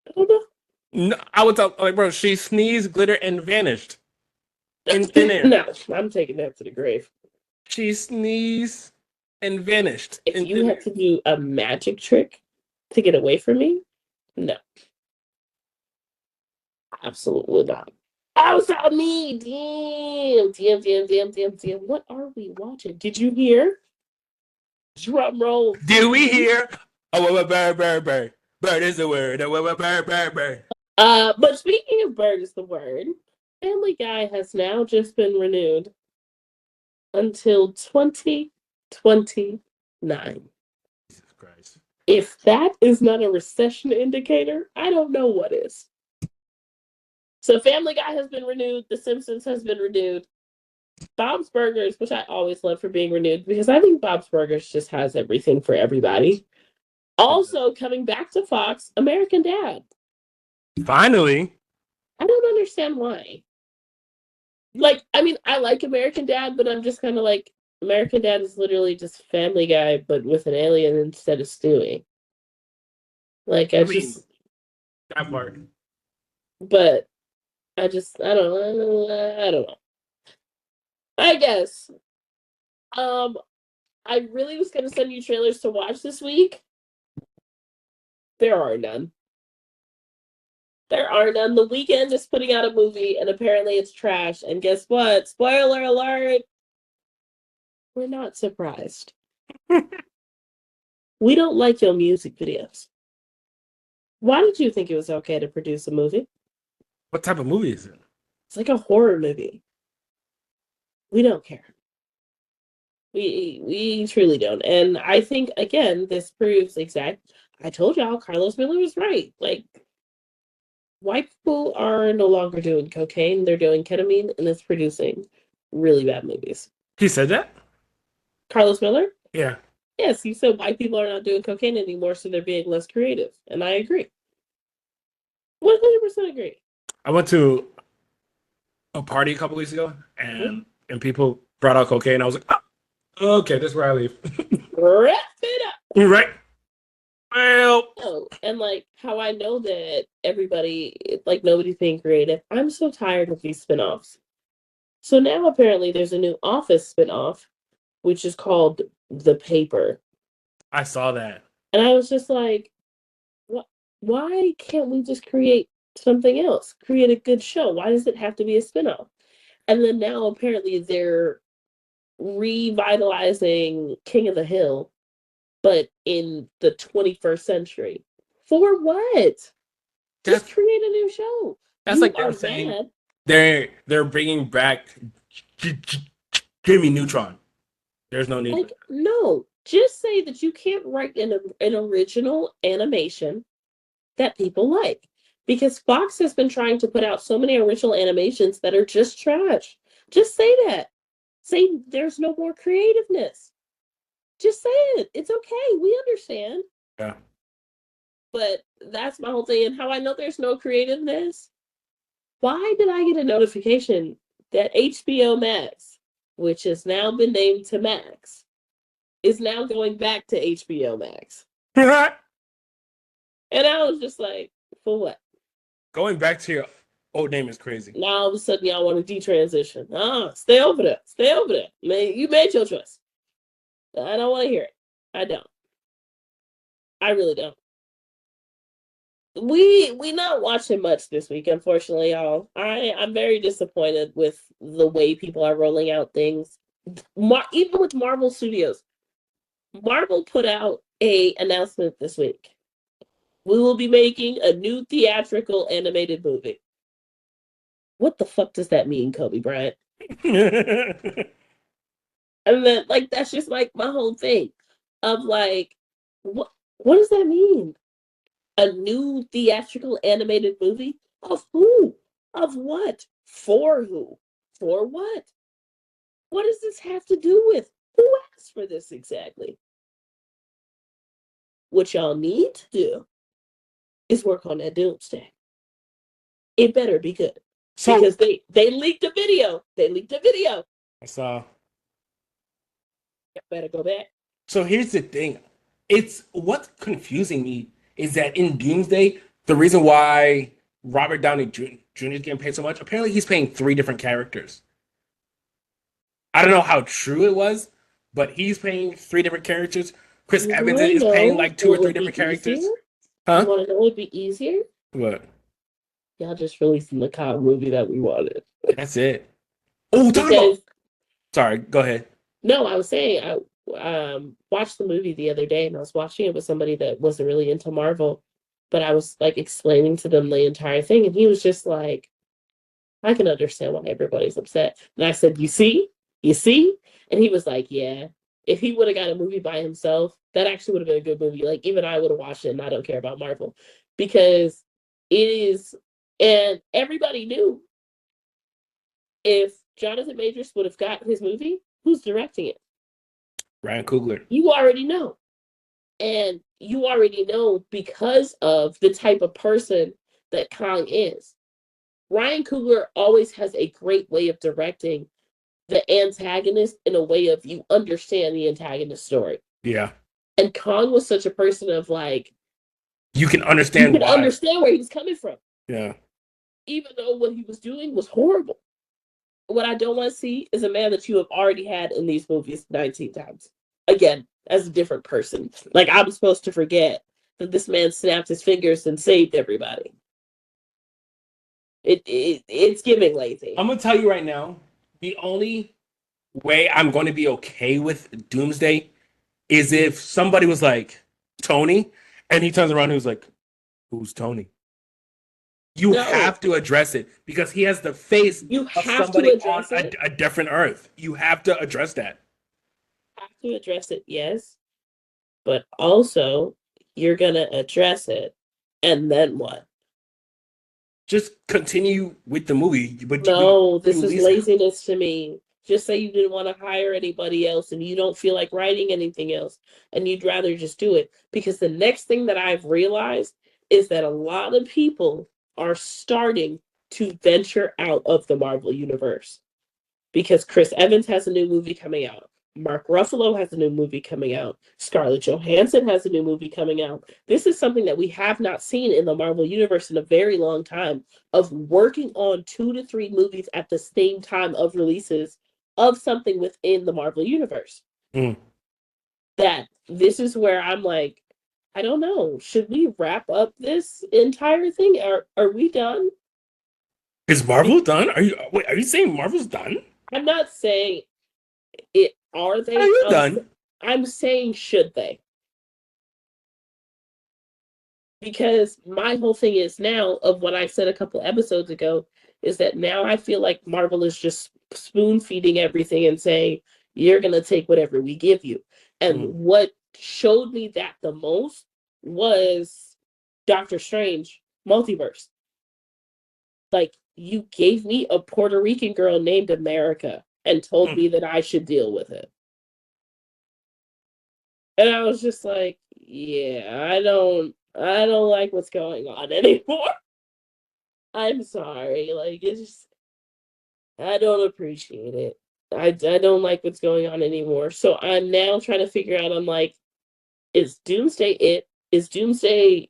[SPEAKER 2] I don't know.
[SPEAKER 1] No, I would tell, like, bro, she sneezed glitter and vanished in thin air.
[SPEAKER 2] No, I'm taking that to the grave.
[SPEAKER 1] She sneezed and vanished.
[SPEAKER 2] If you had to do a magic trick to get away from me, no. Absolutely not. Outside me! Damn. What are we watching? Did you hear? Drum roll.
[SPEAKER 1] Did we hear? Oh, bird. Bird is the word. Bird.
[SPEAKER 2] But speaking of bird is the word, Family Guy has now just been renewed until 2029.
[SPEAKER 1] Jesus Christ.
[SPEAKER 2] If that is not a recession indicator, I don't know what is. So Family Guy has been renewed. The Simpsons has been renewed. Bob's Burgers, which I always love for being renewed because I think Bob's Burgers just has everything for everybody. Also coming back to Fox, American Dad.
[SPEAKER 1] Finally.
[SPEAKER 2] I don't understand why. Like, I mean, I like American Dad, but I'm just kind of like, American Dad is literally just Family Guy, but with an alien instead of Stewie. Like, I mean,
[SPEAKER 1] that part.
[SPEAKER 2] But I don't know. I guess. I really was gonna send you trailers to watch this week. There are none. The Weeknd is putting out a movie, and apparently it's trash. And guess what? Spoiler alert! We're not surprised. We don't like your music videos. Why did you think it was okay to produce a movie?
[SPEAKER 1] What type of movie is it?
[SPEAKER 2] It's like a horror movie. We don't care. We truly don't. And I think, again, this proves I told y'all Carlos Miller was right. Like, white people are no longer doing cocaine. They're doing ketamine, and it's producing really bad movies.
[SPEAKER 1] He said that?
[SPEAKER 2] Carlos Miller?
[SPEAKER 1] Yeah.
[SPEAKER 2] Yes, he said white people are not doing cocaine anymore, so they're being less creative. And I agree. 100% agree.
[SPEAKER 1] I went to a party a couple weeks ago, and people brought out cocaine. I was like, oh, okay, this is where I leave.
[SPEAKER 2] wrap it up.
[SPEAKER 1] Right. Well,
[SPEAKER 2] Oh, and like how I know that everybody, like nobody's being creative. I'm so tired of these spinoffs. So now apparently there's a new Office spinoff, which is called The Paper.
[SPEAKER 1] I saw that.
[SPEAKER 2] And I was just like, what? Why can't we just create something else? Create a good show. Why does it have to be a spinoff? And then now apparently they're revitalizing King of the Hill, but in the 21st century. For what? Just
[SPEAKER 1] That's
[SPEAKER 2] create a new show.
[SPEAKER 1] that's
[SPEAKER 2] You
[SPEAKER 1] like
[SPEAKER 2] are
[SPEAKER 1] them saying
[SPEAKER 2] mad.
[SPEAKER 1] they're bringing back Jimmy Neutron. There's no need.
[SPEAKER 2] Like, no. Just say that you can't write an original animation that people like. Because Fox has been trying to put out so many original animations that are just trash. Just say that. Say there's no more creativeness. Just say it. It's okay. We understand.
[SPEAKER 1] Yeah.
[SPEAKER 2] But that's my whole thing. And how I know there's no creativeness. Why did I get a notification that HBO Max, which has now been named to Max, is now going back to HBO Max? And I was just like, for what?
[SPEAKER 1] Going back to your old name is crazy.
[SPEAKER 2] Now all of a sudden y'all want to detransition. Stay over there. Stay over there. Man, you made your choice. I don't want to hear it. I don't. I really don't. We not watching much this week, unfortunately, y'all. I'm very disappointed with the way people are rolling out things. Even with Marvel Studios, Marvel put out a announcement this week. We will be making a new theatrical animated movie. What the fuck does that mean, Kobe Bryant? And then, like, that's just like my whole thing of like, what does that mean? A new theatrical animated movie? Of who? Of what? For who? For what? What does this have to do with? Who asked for this exactly? What y'all need to do is work on that Doomsday. It better be good.
[SPEAKER 1] So
[SPEAKER 2] because they leaked a video. They leaked a video.
[SPEAKER 1] I saw.
[SPEAKER 2] You better go back.
[SPEAKER 1] So here's the thing. It's what's confusing me is that in Doomsday, the reason why Robert Downey Jr. is getting paid so much, apparently he's paying 3 different characters. I don't know how true it was, but he's paying 3 different characters. Chris
[SPEAKER 2] You
[SPEAKER 1] Evans
[SPEAKER 2] wanna
[SPEAKER 1] is paying
[SPEAKER 2] know
[SPEAKER 1] like 2 or
[SPEAKER 2] what
[SPEAKER 1] 3
[SPEAKER 2] would be
[SPEAKER 1] different characters.
[SPEAKER 2] easier? You
[SPEAKER 1] Huh?
[SPEAKER 2] want to know what would be easier?
[SPEAKER 1] What?
[SPEAKER 2] Y'all just releasing the cop movie that we wanted.
[SPEAKER 1] That's it. Oh, talking about.
[SPEAKER 2] Because
[SPEAKER 1] Sorry, go ahead.
[SPEAKER 2] no, I was saying I watched the movie the other day and I was watching it with somebody that wasn't really into Marvel, but I was like explaining to them the entire thing, and he was just like, I can understand why everybody's upset. And I said, you see? And he was like, yeah. If he would have got a movie by himself, that actually would have been a good movie. Like, even I would have watched it, and I don't care about Marvel. Because it is, and everybody knew if Jonathan Majors would have got his movie, who's directing it?
[SPEAKER 1] Ryan Coogler.
[SPEAKER 2] You already know. And you already know because of the type of person that Kong is. Ryan Coogler always has a great way of directing the antagonist in a way of you understand the antagonist story.
[SPEAKER 1] Yeah.
[SPEAKER 2] And Kong was such a person of like,
[SPEAKER 1] You can
[SPEAKER 2] you
[SPEAKER 1] understand
[SPEAKER 2] could
[SPEAKER 1] why.
[SPEAKER 2] understand where he was coming from,
[SPEAKER 1] Yeah.
[SPEAKER 2] even though what he was doing was horrible. What I don't want to see is a man that you have already had in these movies 19 times. Again, as a different person. Like, I'm supposed to forget that this man snapped his fingers and saved everybody. It's giving lazy.
[SPEAKER 1] I'm gonna tell you right now, the only way I'm going to be okay with Doomsday is if somebody was like Tony, and he turns around and he's like, "Who's Tony?" You
[SPEAKER 2] No.
[SPEAKER 1] have to address it because he has the face
[SPEAKER 2] You
[SPEAKER 1] of
[SPEAKER 2] have to
[SPEAKER 1] somebody on
[SPEAKER 2] address it.
[SPEAKER 1] a different Earth. You have to address that.
[SPEAKER 2] Have to address it, yes. But also, you're gonna address it, and then what?
[SPEAKER 1] Just continue with the movie, but
[SPEAKER 2] No,
[SPEAKER 1] you
[SPEAKER 2] this is
[SPEAKER 1] at least
[SPEAKER 2] laziness to me. Just say you didn't want to hire anybody else and you don't feel like writing anything else and you'd rather just do it. Because the next thing that I've realized is that a lot of people are starting to venture out of the Marvel universe. Because Chris Evans has a new movie coming out. Mark Ruffalo has a new movie coming out. Scarlett Johansson has a new movie coming out. This is something that we have not seen in the Marvel Universe in a very long time, of working on 2 to 3 movies at the same time of releases of something within the Marvel Universe.
[SPEAKER 1] Mm.
[SPEAKER 2] That this is where I'm like, I don't know. Should we wrap up this entire thing? Are we done?
[SPEAKER 1] Is Marvel done? Are you saying Marvel's done?
[SPEAKER 2] I'm not saying it. Are
[SPEAKER 1] Are
[SPEAKER 2] they?
[SPEAKER 1] you done?
[SPEAKER 2] I'm saying should they? Because my whole thing is now, of what I said a couple episodes ago, is that now I feel like Marvel is just spoon feeding everything and saying, you're going to take whatever we give you. And what showed me that the most was Doctor Strange Multiverse. Like, you gave me a Puerto Rican girl named America and told me that I should deal with it. And I was just like, yeah, I don't like what's going on anymore. I'm sorry. Like, it's just, I don't appreciate it. I don't like what's going on anymore. So I'm now trying to figure out, I'm like, is Doomsday it? Is Doomsday,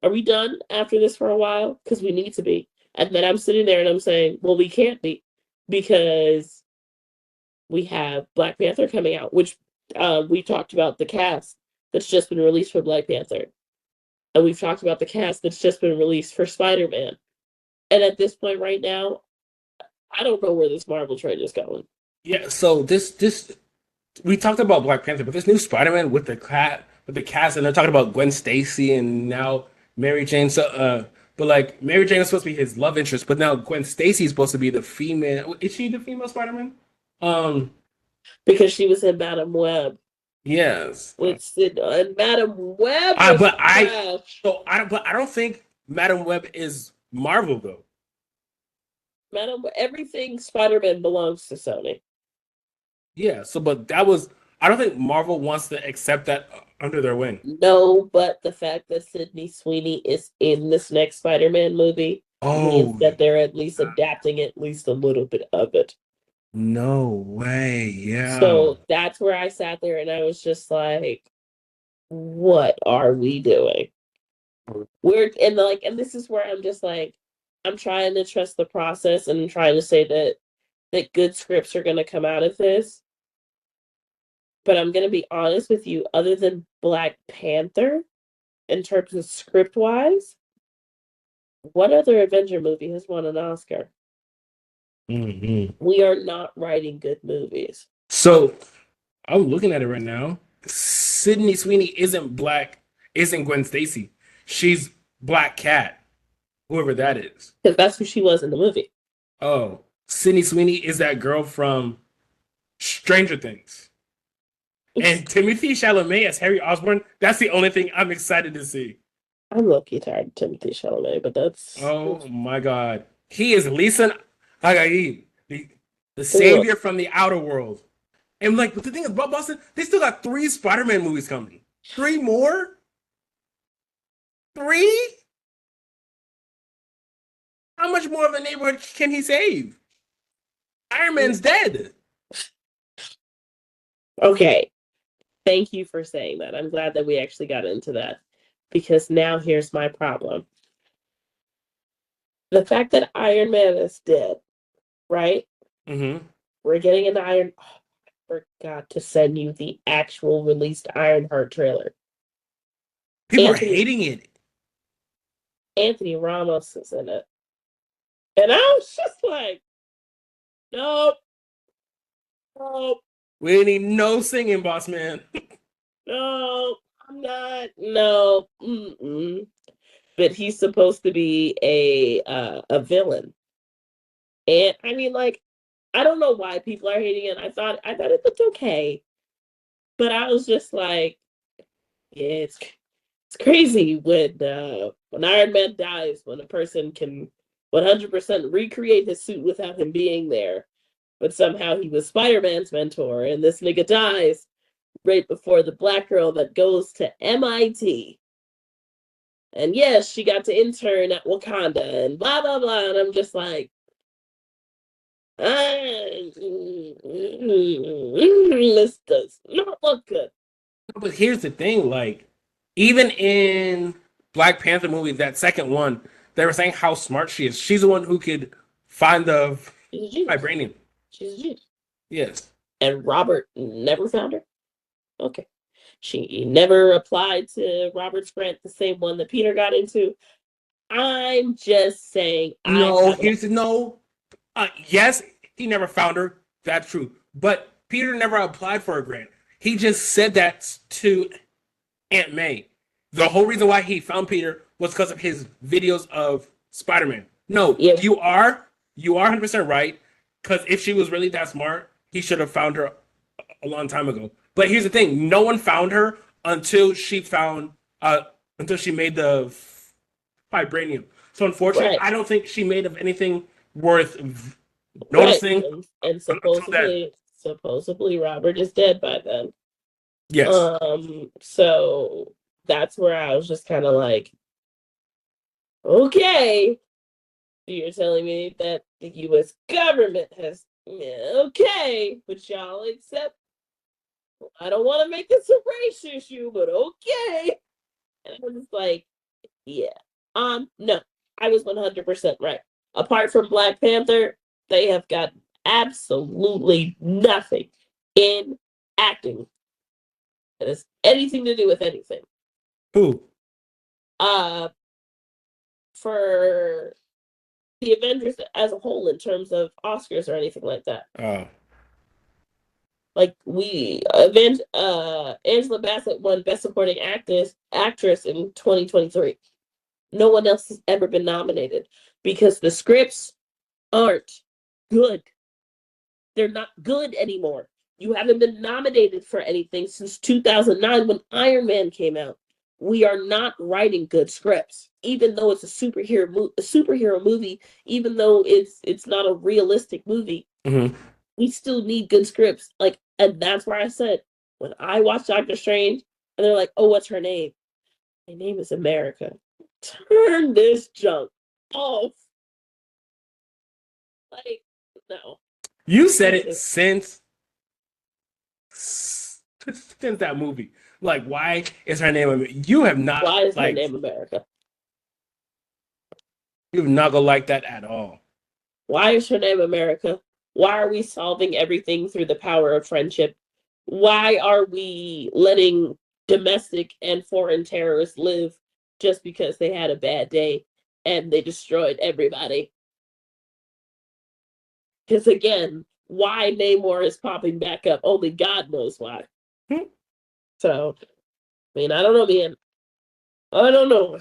[SPEAKER 2] are we done after this for a while? Because we need to be. And then I'm sitting there and I'm saying, well, we can't be, because we have Black Panther coming out, which we talked about the cast that's just been released for Black Panther. And we've talked about the cast that's just been released for Spider-Man. And at this point right now, I don't know where this Marvel train is going.
[SPEAKER 1] Yeah. So this we talked about Black Panther, but this new Spider-Man with the cast, and they're talking about Gwen Stacy and now Mary Jane. So, but like Mary Jane is supposed to be his love interest, but now Gwen Stacy is supposed to be the female. Is she the female Spider-Man?
[SPEAKER 2] Because she was in Madam Web.
[SPEAKER 1] Yes.
[SPEAKER 2] With Sid, and Madam Web was
[SPEAKER 1] But
[SPEAKER 2] trash.
[SPEAKER 1] I don't think Madam Web is Marvel though.
[SPEAKER 2] Everything Spider-Man belongs to Sony.
[SPEAKER 1] Yeah. So, but that was. I don't think Marvel wants to accept that under their wing.
[SPEAKER 2] No, but the fact that Sydney Sweeney is in this next Spider-Man movie means
[SPEAKER 1] Oh,
[SPEAKER 2] that they're at least adapting at least a little bit of it.
[SPEAKER 1] no way. Yeah.
[SPEAKER 2] So that's where I sat there and I was just like, what are we doing? And this is where I'm just like, I'm trying to trust the process, and I'm trying to say that good scripts are gonna come out of this. But I'm gonna be honest with you, other than Black Panther, in terms of script wise, what other Avenger movie has won an Oscar?
[SPEAKER 1] Mm-hmm.
[SPEAKER 2] We are not writing good movies.
[SPEAKER 1] So I'm looking at it right now. Sydney Sweeney isn't Gwen Stacy. She's Black Cat, whoever that is.
[SPEAKER 2] Because that's who she was in the movie.
[SPEAKER 1] Oh, Sydney Sweeney is that girl from Stranger Things. And Timothy Chalamet as Harry Osborn, that's the only thing I'm excited to see.
[SPEAKER 2] I'm low-key tired of Timothy Chalamet, but that's...
[SPEAKER 1] Oh my God. He is Lisa Hagaib, the savior from the outer world. And like, but the thing is, Boston, they still got 3 Spider-Man movies coming. 3 more? 3? How much more of a neighborhood can he save? Iron Man's dead.
[SPEAKER 2] Okay. Thank you for saying that. I'm glad that we actually got into that. Because now here's my problem. The fact that Iron Man is dead, right?
[SPEAKER 1] Mm-hmm.
[SPEAKER 2] We're getting an Iron... Oh, I forgot to send you the actual released Ironheart trailer.
[SPEAKER 1] People are hating it.
[SPEAKER 2] Anthony Ramos is in it. And I was just like, nope. Nope.
[SPEAKER 1] We need no singing, boss man.
[SPEAKER 2] No, I'm not. No. Mm-mm. But he's supposed to be a villain. And I mean, like, I don't know why people are hating it. I thought it looked okay. But I was just like, yeah, it's crazy when Iron Man dies, when a person can 100% recreate his suit without him being there. But somehow he was Spider-Man's mentor, and this nigga dies right before the black girl that goes to MIT. And yes, she got to intern at Wakanda and blah, blah, blah. And I'm just like, This does not look good.
[SPEAKER 1] But here's the thing, like, even in Black Panther movie, that second one, they were saying how smart she is. She's the one who could find the
[SPEAKER 2] She's a genius.
[SPEAKER 1] vibranium.
[SPEAKER 2] She's a genius.
[SPEAKER 1] Yes.
[SPEAKER 2] And Robert never found her. Okay. She never applied to Robert's grant, the same one that Peter got into. I'm just saying.
[SPEAKER 1] No, here's the no. Yes, he never found her. That's true. But Peter never applied for a grant. He just said that to Aunt May. The whole reason why he found Peter was because of his videos of Spider-Man. No,
[SPEAKER 2] Yeah.
[SPEAKER 1] you are 100% right. Because if she was really that smart, he should have found her a long time ago. But here's the thing: no one found her until she found until she made the vibranium. So unfortunately,
[SPEAKER 2] Right.
[SPEAKER 1] I don't think she made of anything worth noticing.
[SPEAKER 2] Right. And supposedly Robert is dead by then.
[SPEAKER 1] Yes.
[SPEAKER 2] So that's where I was just kind of like, okay, you're telling me that the U.S. government has, okay, but y'all accept. I don't want to make this a race issue, but okay. And I was just like, yeah, no, I was 100% right. Apart from Black Panther, they have got absolutely nothing in acting that has anything to do with anything.
[SPEAKER 1] Who?
[SPEAKER 2] For the Avengers as a whole, in terms of Oscars or anything like that.
[SPEAKER 1] Oh.
[SPEAKER 2] Like Angela Bassett won Best Supporting Actress in 2023. No one else has ever been nominated because the scripts aren't good. They're not good anymore. You haven't been nominated for anything since 2009 when Iron Man came out. We are not writing good scripts, even though it's a superhero movie. Even though it's not a realistic movie, we still need good scripts. Like, and that's where I said when I watched Doctor Strange, and they're like, "Oh, what's her name? My name is America." Turn this junk off. Like, no.
[SPEAKER 1] You said it since that movie. Like, why is her name? You have not.
[SPEAKER 2] Why is her name America?
[SPEAKER 1] You've not gonna like that at all.
[SPEAKER 2] Why is her name America? Why are we solving everything through the power of friendship? Why are we letting domestic and foreign terrorists live just because they had a bad day and they destroyed everybody? Because again, why Namor is popping back up? Only God knows why. So, I mean, I don't know, man. I don't know.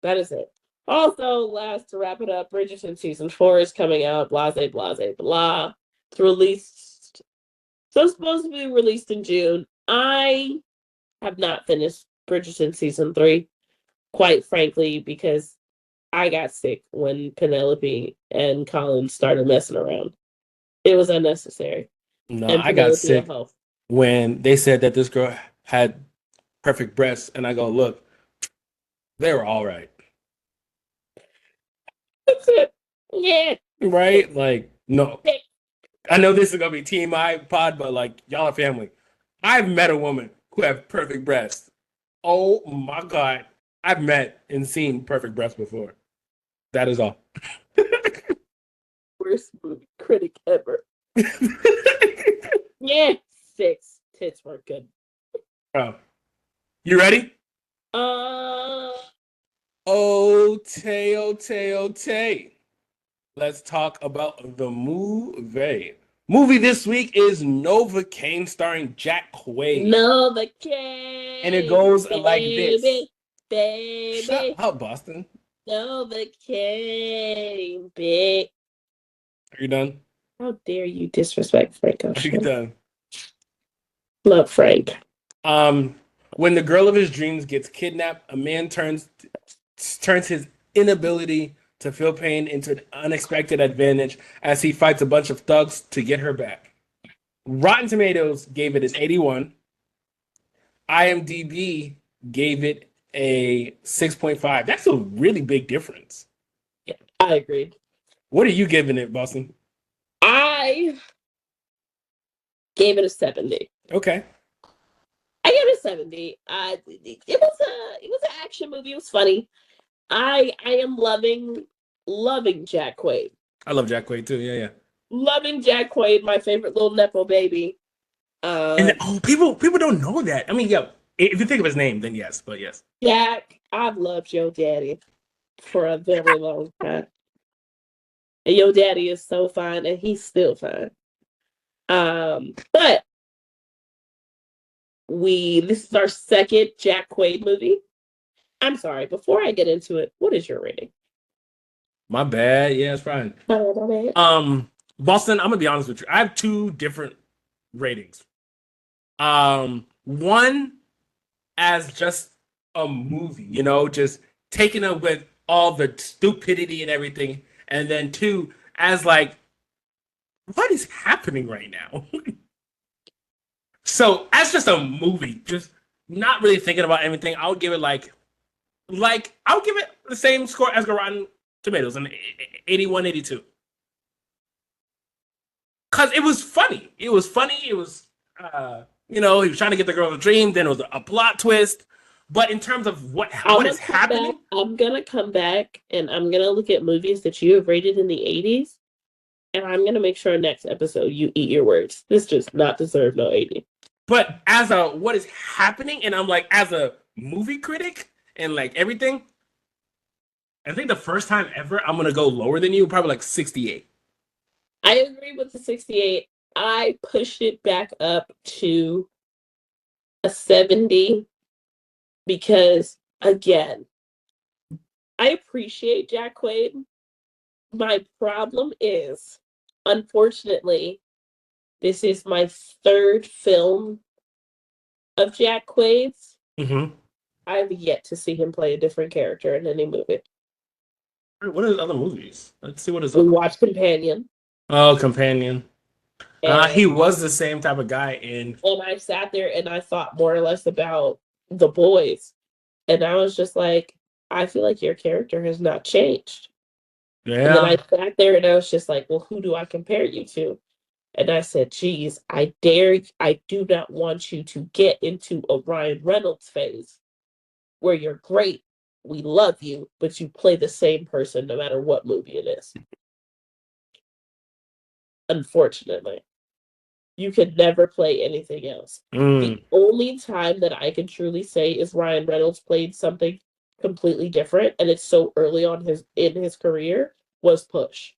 [SPEAKER 2] That is it. Also, last to wrap it up, Bridgerton season 4 is coming out. Blase, blase, blah. It's released. So it's supposed to be released in June. I have not finished Bridgerton season 3, quite frankly, because I got sick when Penelope and Colin started messing around. It was unnecessary.
[SPEAKER 1] No,
[SPEAKER 2] and
[SPEAKER 1] I got
[SPEAKER 2] Penelope
[SPEAKER 1] sick when they said that this girl had perfect breasts, and I go, look, they were all right.
[SPEAKER 2] That's it. Yeah.
[SPEAKER 1] Right? Like, no. I know this is gonna be Team iPod, but like, y'all are family. I've met a woman who have perfect breasts. Oh my god. I've met and seen perfect breasts before. That is all.
[SPEAKER 2] Worst movie critic ever. Yeah, 6. Tits weren't good.
[SPEAKER 1] Oh. You ready? Tay. Let's talk about the movie. Movie this week is Novocaine starring Jack Quaid.
[SPEAKER 2] Novocaine.
[SPEAKER 1] And it goes like this.
[SPEAKER 2] Baby.
[SPEAKER 1] Shut up, Boston.
[SPEAKER 2] Novocaine, bitch.
[SPEAKER 1] Are you done?
[SPEAKER 2] How dare you disrespect Frank
[SPEAKER 1] Are
[SPEAKER 2] Ocean?
[SPEAKER 1] you done?
[SPEAKER 2] Love Frank.
[SPEAKER 1] When the girl of his dreams gets kidnapped, a man turns his inability to feel pain into an unexpected advantage as he fights a bunch of thugs to get her back. Rotten Tomatoes gave it an 81. IMDb gave it a 6.5. That's a really big difference.
[SPEAKER 2] Yeah, I agree.
[SPEAKER 1] What are you giving it, Boston?
[SPEAKER 2] I gave it a 70.
[SPEAKER 1] Okay.
[SPEAKER 2] I gave it a 70. It was an action movie. It was funny. I am loving Jack Quaid.
[SPEAKER 1] I love Jack Quaid too. Yeah, yeah.
[SPEAKER 2] Loving Jack Quaid, my favorite little nepo baby.
[SPEAKER 1] And people don't know that. I mean, yeah, if you think of his name, then yes, but yes.
[SPEAKER 2] Jack, I've loved your daddy for a very long time. And your daddy is so fine, and he's still fine. But this is our second Jack Quaid movie. I'm sorry, before I get into it, what is your rating?
[SPEAKER 1] My bad. Yeah, it's fine.
[SPEAKER 2] My bad.
[SPEAKER 1] Boston, I'm gonna be honest with you. I have two different ratings. One as just a movie, you know, just taking it with all the stupidity and everything, and then two as like, what is happening right now? So as just a movie, just not really thinking about anything, I would give it like I'll give it the same score as Rotten Tomatoes, an 81, 82. Because it was funny. It was funny. It was, he was trying to get the girl a dream. Then it was a plot twist. But in terms of what is happening,
[SPEAKER 2] I'm gonna come back and I'm gonna look at movies that you have rated in the 80s, and I'm gonna make sure next episode you eat your words. This does not deserve no 80.
[SPEAKER 1] But as a what is happening, and I'm like, as a movie critic and like everything, I think the first time ever I'm gonna go lower than you, probably like 68.
[SPEAKER 2] I agree with the 68. I pushed it back up to a 70 because, again, I appreciate Jack Quaid. My problem is, unfortunately, this is my third film of Jack Quaid's.
[SPEAKER 1] Mm-hmm.
[SPEAKER 2] I've yet to see him play a different character in any movie.
[SPEAKER 1] What are his other movies? Let's see what is.
[SPEAKER 2] We watched Companion.
[SPEAKER 1] Oh, Companion. He was the same type of guy in.
[SPEAKER 2] And I sat there and I thought more or less about The Boys. And I was just like, I feel like your character has not changed.
[SPEAKER 1] Yeah.
[SPEAKER 2] And then I sat there and I was just like, well, who do I compare you to? And I said, geez, I do not want you to get into a Ryan Reynolds phase where you're great, we love you, but you play the same person no matter what movie it is. Unfortunately. You could never play anything else. The only time that I can truly say is Ryan Reynolds played something completely different, and it's so early on in his career, was Push.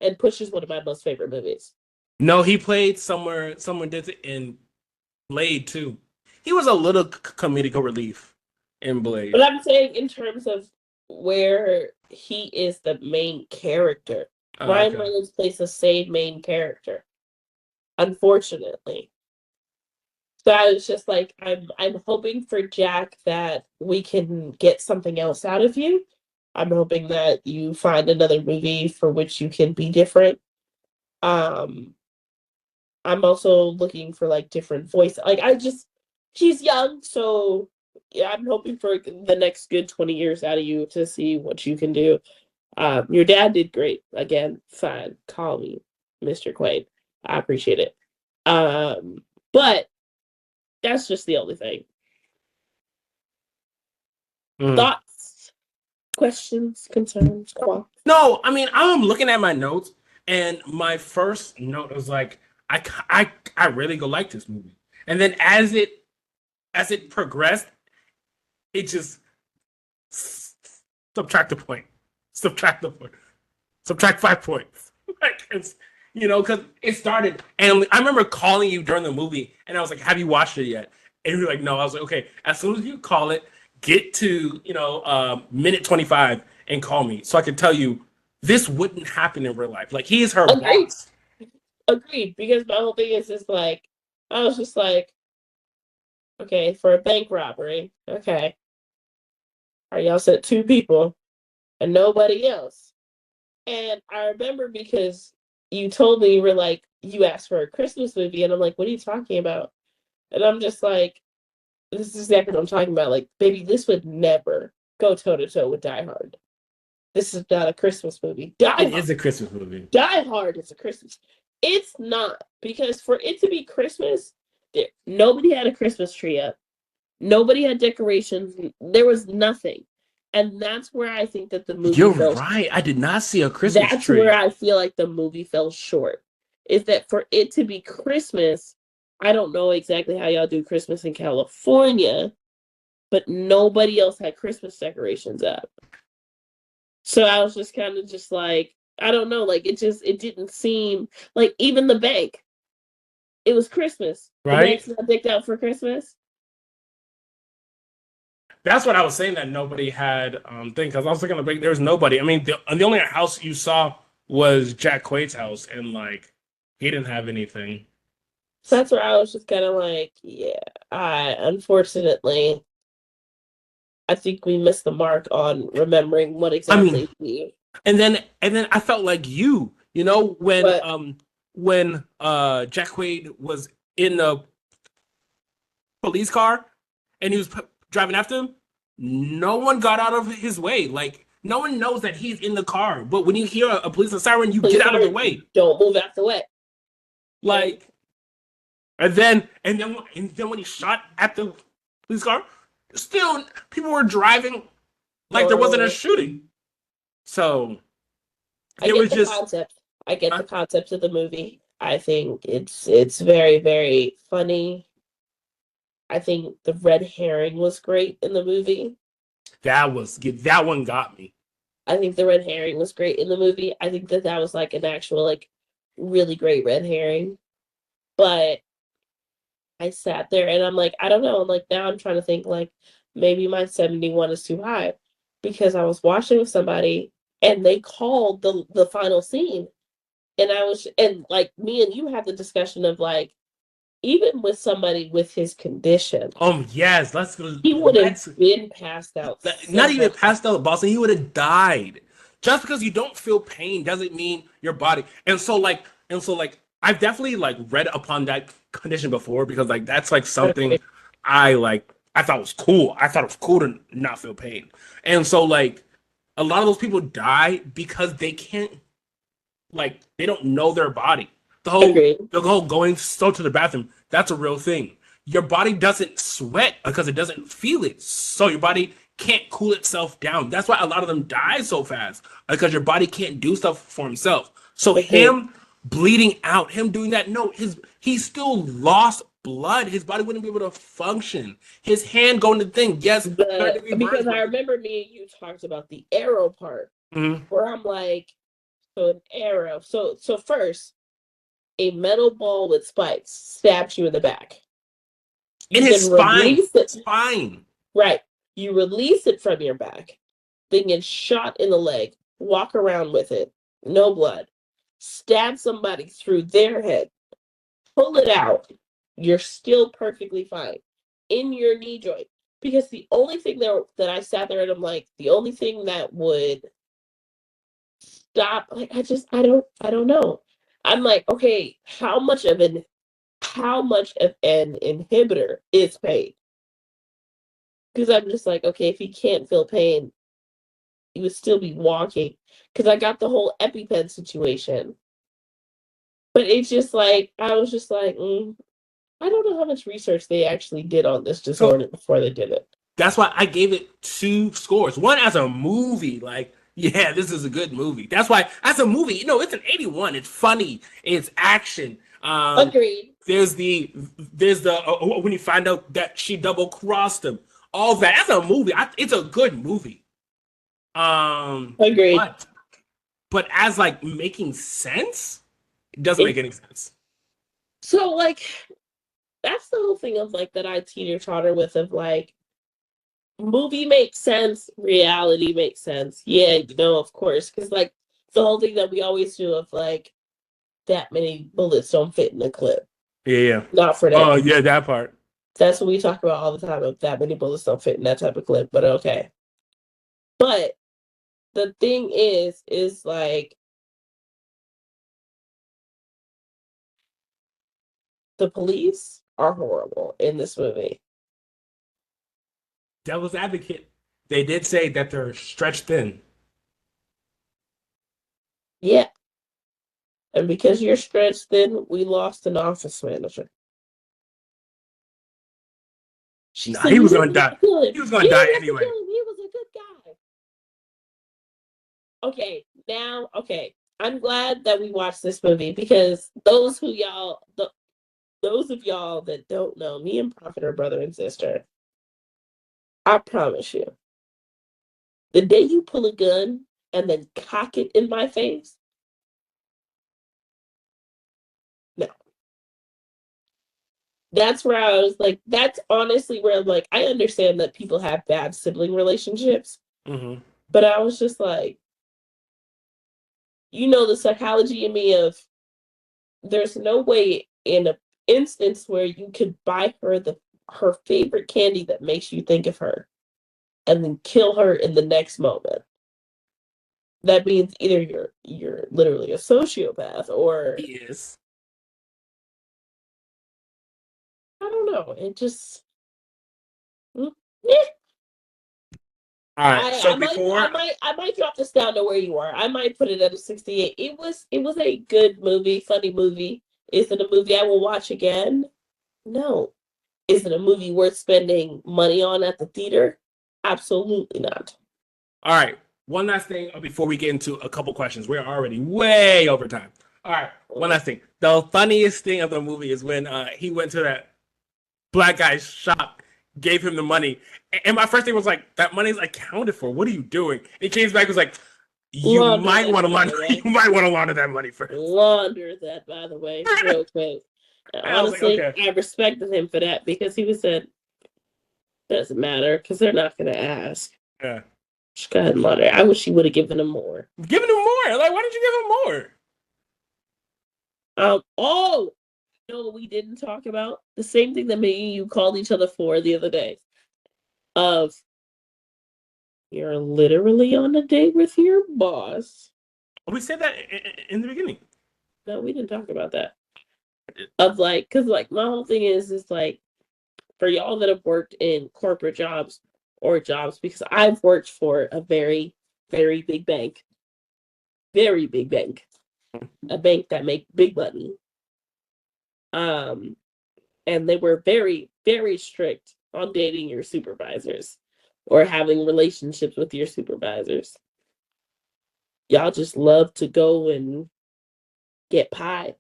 [SPEAKER 2] And Push is one of my most favorite movies.
[SPEAKER 1] No, he played someone did it in Blade too. He was a little comedic relief in Blade.
[SPEAKER 2] But I'm saying in terms of where he is the main character. Ryan Reynolds plays the same main character. Unfortunately. So I was just like, I'm hoping for Jack that we can get something else out of you. I'm hoping that you find another movie for which you can be different. I'm also looking for like different voice. Like she's young, so yeah, I'm hoping for the next good 20 years out of you to see what you can do. Your dad did great. Again, fine. Call me Mr. Quaid. I appreciate it. But that's just the only thing. Thoughts, questions, concerns, qualms?
[SPEAKER 1] No, I mean, I'm looking at my notes, and my first note was like, I really go like this movie, and then as it progressed, it just subtract 5 points, like it's. Because it started, and I remember calling you during the movie, and I was like, "Have you watched it yet?" And you were like, "No." I was like, "Okay." As soon as you call it, get to minute 25 and call me, so I can tell you this wouldn't happen in real life. Like he is her boss.
[SPEAKER 2] Agreed. Because my whole thing is like, I was just like, okay, for a bank robbery, okay, are y'all sent 2 people and nobody else? And I remember because you told me, you were like, you asked for a Christmas movie, and I'm like, what are you talking about? And I'm just like, this is exactly what I'm talking about. Like, baby, this would never go toe to toe with Die Hard. this is not a Christmas movie. Die
[SPEAKER 1] It
[SPEAKER 2] Hard.
[SPEAKER 1] is a Christmas movie.
[SPEAKER 2] Die Hard is a Christmas. It's not, because for it to be Christmas, nobody had a Christmas tree up. Nobody had decorations. There was nothing. And that's where I think that the movie
[SPEAKER 1] You're
[SPEAKER 2] fell.
[SPEAKER 1] right. I did not see a Christmas
[SPEAKER 2] That's
[SPEAKER 1] tree.
[SPEAKER 2] where I feel like the movie fell short. Is that for it to be Christmas, I don't know exactly how y'all do Christmas in California, but nobody else had Christmas decorations up. So I was just kind of just like, I don't know, like it didn't seem like, even the bank. It was Christmas. The
[SPEAKER 1] Right?
[SPEAKER 2] bank's not decked out for Christmas.
[SPEAKER 1] That's what I was saying, that nobody had thing, because I was looking at the bank, there was nobody. I mean, the only house you saw was Jack Quaid's house, and like he didn't have anything.
[SPEAKER 2] So that's where I was just kind of like, yeah, unfortunately, I think we missed the mark on remembering what exactly
[SPEAKER 1] and then I felt like you know, when
[SPEAKER 2] What?
[SPEAKER 1] Jack Quaid was in the police car and he was driving after him, no one got out of his way. Like, no one knows that he's in the car, but when you hear a police siren, you get out of the way.
[SPEAKER 2] Don't move out the way.
[SPEAKER 1] Like, and then when he shot at the police car, still people were driving like there wasn't a shooting. So
[SPEAKER 2] I get the concept. I get the concept of the movie. I think it's very, very funny. I think the red herring was great in the movie.
[SPEAKER 1] That one got me.
[SPEAKER 2] I think the red herring was great in the movie. I think that was like an actual, like, really great red herring. But I sat there and I'm like, I don't know. I'm like, now I'm trying to think, like, maybe my 71 is too high, because I was watching with somebody and they called the final scene. And like, me and you had the discussion of like, even with somebody with his condition,
[SPEAKER 1] Yes,
[SPEAKER 2] he would have been passed out.
[SPEAKER 1] Not even passed out, Boston. He would have died. Just because you don't feel pain doesn't mean your body. And so like I've definitely like read upon that condition before, because like that's like something I thought was cool. I thought it was cool to not feel pain. And so like a lot of those people die because they can't, like, they don't know their body. The whole going so to the bathroom, that's a real thing. Your body doesn't sweat because it doesn't feel it. So your body can't cool itself down. That's why a lot of them die so fast, because your body can't do stuff for himself. So him bleeding out, him doing that, no, he still lost blood. His body wouldn't be able to function. His hand going to the thing, yes.
[SPEAKER 2] Because I remember me and you talked about the arrow part, where I'm like, so an arrow. So first, a metal ball with spikes stabs you in the back.
[SPEAKER 1] In his spine.
[SPEAKER 2] Right. You release it from your back, then get shot in the leg, walk around with it, no blood, stab somebody through their head, pull it out, you're still perfectly fine in your knee joint. Because the only thing that I sat there and I'm like, the only thing that would stop, like, I don't know. I'm like, okay, how much of an inhibitor is pain? Because I'm just like, okay, if he can't feel pain, he would still be walking. Because I got the whole EpiPen situation. But it's just like, I was just like, I don't know how much research they actually did on this disorder before they did it.
[SPEAKER 1] That's why I gave it 2 scores. One, as a movie, like, yeah, this is a good movie. That's why, as a movie, it's an 81. It's funny. It's action.
[SPEAKER 2] Agreed.
[SPEAKER 1] There's the when you find out that she double crossed him. All that. As a movie, it's a good movie.
[SPEAKER 2] Agreed.
[SPEAKER 1] But as like making sense, it doesn't make any sense.
[SPEAKER 2] So like, that's the whole thing of like that I teeter-totter with, of like, movie makes sense, reality makes sense. Yeah, of course. Because like the whole thing that we always do of like, that many bullets don't fit in a clip.
[SPEAKER 1] Yeah.
[SPEAKER 2] Not for that.
[SPEAKER 1] Oh, yeah, that part.
[SPEAKER 2] That's what we talk about all the time, of that many bullets don't fit in that type of clip, but okay. But the thing is like, the police are horrible in this movie.
[SPEAKER 1] Devil's advocate, they did say that they're stretched thin.
[SPEAKER 2] Yeah. And because you're stretched thin, we lost an office manager. She
[SPEAKER 1] Nah,
[SPEAKER 2] said,
[SPEAKER 1] he
[SPEAKER 2] "You
[SPEAKER 1] was gonna
[SPEAKER 2] didn't have
[SPEAKER 1] die.
[SPEAKER 2] to kill him.
[SPEAKER 1] He was
[SPEAKER 2] You
[SPEAKER 1] gonna die
[SPEAKER 2] didn't have to
[SPEAKER 1] anyway.
[SPEAKER 2] kill him. He was a good guy." Okay, now, okay. I'm glad that we watched this movie because those of y'all that don't know, me and Prophet are brother and sister. I promise you, the day you pull a gun and then cock it in my face, no. That's where I was like, that's honestly where I'm like, I understand that people have bad sibling relationships,
[SPEAKER 1] Mm-hmm.
[SPEAKER 2] but I was just like, the psychology in me of there's no way in an instance where you could buy her favorite candy that makes you think of her and then kill her in the next moment. That means either you're literally a sociopath or
[SPEAKER 1] He is.
[SPEAKER 2] I don't know. It just eh.
[SPEAKER 1] All right. So before,
[SPEAKER 2] I might drop this down to where you are. I might put it at a 68. It was a good movie, funny movie. Is it a movie I will watch again? No. Is it a movie worth spending money on at the theater? Absolutely not.
[SPEAKER 1] all right. One last thing before we get into a couple questions. We're already way over time. All right. One last thing. The funniest thing of the movie is when he went to that black guy's shop, gave him the money, and my first thing was like, "That money's accounted for. What are you doing?" And he came back and was like, "You
[SPEAKER 2] Launder
[SPEAKER 1] might
[SPEAKER 2] that,
[SPEAKER 1] want to
[SPEAKER 2] by
[SPEAKER 1] launder.
[SPEAKER 2] the way.
[SPEAKER 1] You might want to launder that money first."
[SPEAKER 2] Launder that, by the way, real quick.
[SPEAKER 1] I was like,
[SPEAKER 2] Honestly,
[SPEAKER 1] "Okay."
[SPEAKER 2] I respected him for that because he was said, doesn't matter because they're not going to ask.
[SPEAKER 1] Yeah.
[SPEAKER 2] Just go ahead and launder. I wish he would have given him more.
[SPEAKER 1] Giving him more. Like, why did you give him more?
[SPEAKER 2] Oh, you know what we didn't talk about? The same thing that me and you called each other for the other day. Of you're literally on a date with your boss.
[SPEAKER 1] We said that in the beginning.
[SPEAKER 2] No, we didn't talk about that. Of like, because like my whole thing is like for y'all that have worked in corporate jobs or jobs, because I've worked for a very, very big bank, a bank that make big money. And they were very, very strict on dating your supervisors or having relationships with your supervisors. Y'all just love to go and get pie.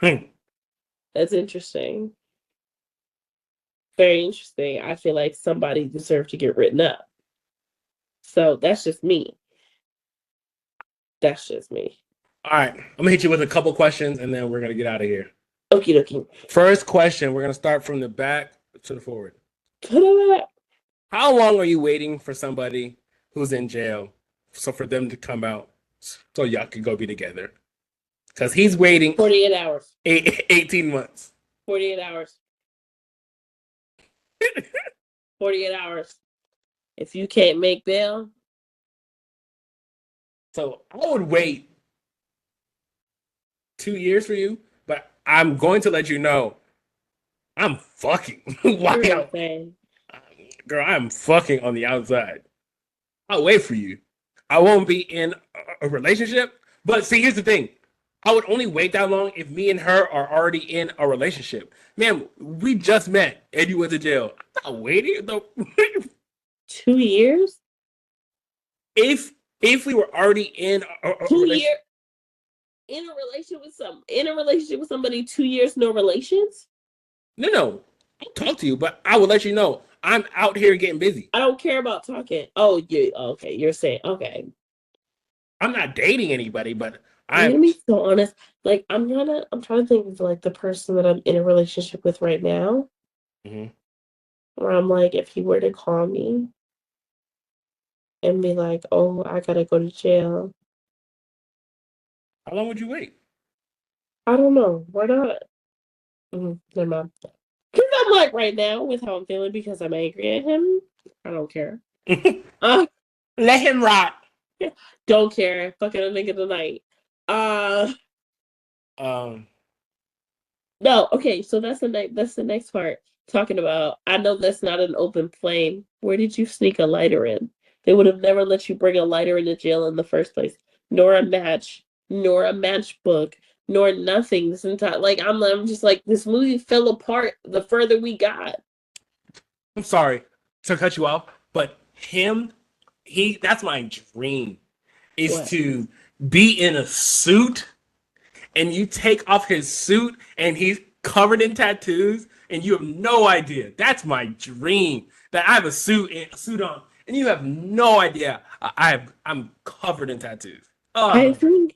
[SPEAKER 2] That's interesting. Very interesting. I feel like somebody deserved to get written up. So that's just me. That's just me.
[SPEAKER 1] All right. I'm going to hit you with a couple questions, and then we're going to get out of here.
[SPEAKER 2] Okie dokie.
[SPEAKER 1] First question. We're going to start from the back to the forward.
[SPEAKER 2] Ta-da!
[SPEAKER 1] How long are you waiting for somebody who's in jail so for them to come out so y'all can go be together? Because he's waiting
[SPEAKER 2] 48 hours.
[SPEAKER 1] 18 months.
[SPEAKER 2] 48 hours. 48 hours. If you can't make bail.
[SPEAKER 1] So I would wait 2 years for you, but I'm going to let you know I'm fucking. Wow. Girl, I'm fucking on the outside. I'll wait for you. I won't be in a relationship. But see, here's the thing. I would only wait that long if me and her are already in a relationship. Man, we just met and you went to jail. I'm not waiting.
[SPEAKER 2] 2 years?
[SPEAKER 1] If we were already in a
[SPEAKER 2] 2
[SPEAKER 1] relationship.
[SPEAKER 2] years in a relationship with somebody 2 years, no relations?
[SPEAKER 1] No. I'll talk to you, but I will let you know I'm out here getting busy.
[SPEAKER 2] I don't care about talking. Oh, okay. You're saying okay.
[SPEAKER 1] I'm not dating anybody, but
[SPEAKER 2] I'm gonna be so honest. Like I'm trying to think of like the person that I'm in a relationship with right now.
[SPEAKER 1] Mm-hmm.
[SPEAKER 2] Where I'm like, if he were to call me and be like, "Oh, I gotta go to jail."
[SPEAKER 1] How long would you wait?
[SPEAKER 2] I don't know. Why not? Never mind. Because I'm like right now with how I'm feeling because I'm angry at him. I don't care.
[SPEAKER 1] Let him rot.
[SPEAKER 2] Don't care. Fucking a nigga tonight. No, okay, so that's the next part. Talking about I know that's not an open flame. Where did you sneak a lighter in? They would have never let you bring a lighter into jail in the first place, nor a match. nor a matchbook, nor nothing this entire I'm just like this movie fell apart the further we got.
[SPEAKER 1] I'm sorry to cut you off, but that's my dream is
[SPEAKER 2] What?
[SPEAKER 1] to be in a suit and you take off his suit and he's covered in tattoos and you have no idea. That's my dream. That I have a suit on and you have no idea. I'm covered in tattoos.
[SPEAKER 2] I
[SPEAKER 1] Oh,
[SPEAKER 2] think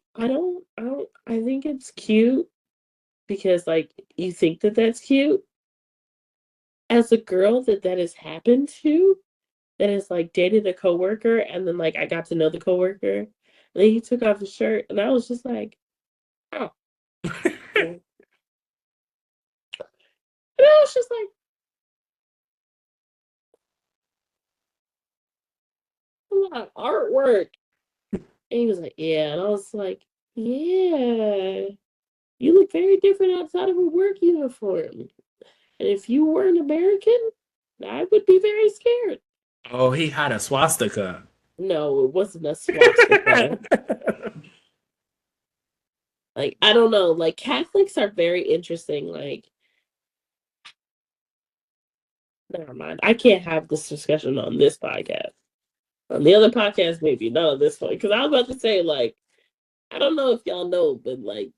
[SPEAKER 2] I think it's cute because like you think that that's cute as a girl that has happened to, that has like dated a coworker, and then like I got to know the coworker, and then he took off his shirt, and I was just like, oh, and I was just like, a lot of artwork, and he was like, yeah, and I was like, yeah, you look very different outside of a work uniform, and if you were an American, I would be very scared.
[SPEAKER 1] oh, he had a swastika.
[SPEAKER 2] No, it wasn't a swastika. Like, I don't know. Like, Catholics are very interesting. Like, never mind. I can't have this discussion on this podcast. On the other podcast, maybe not on this one. Because I was about to say, like, I don't know if y'all know, but like,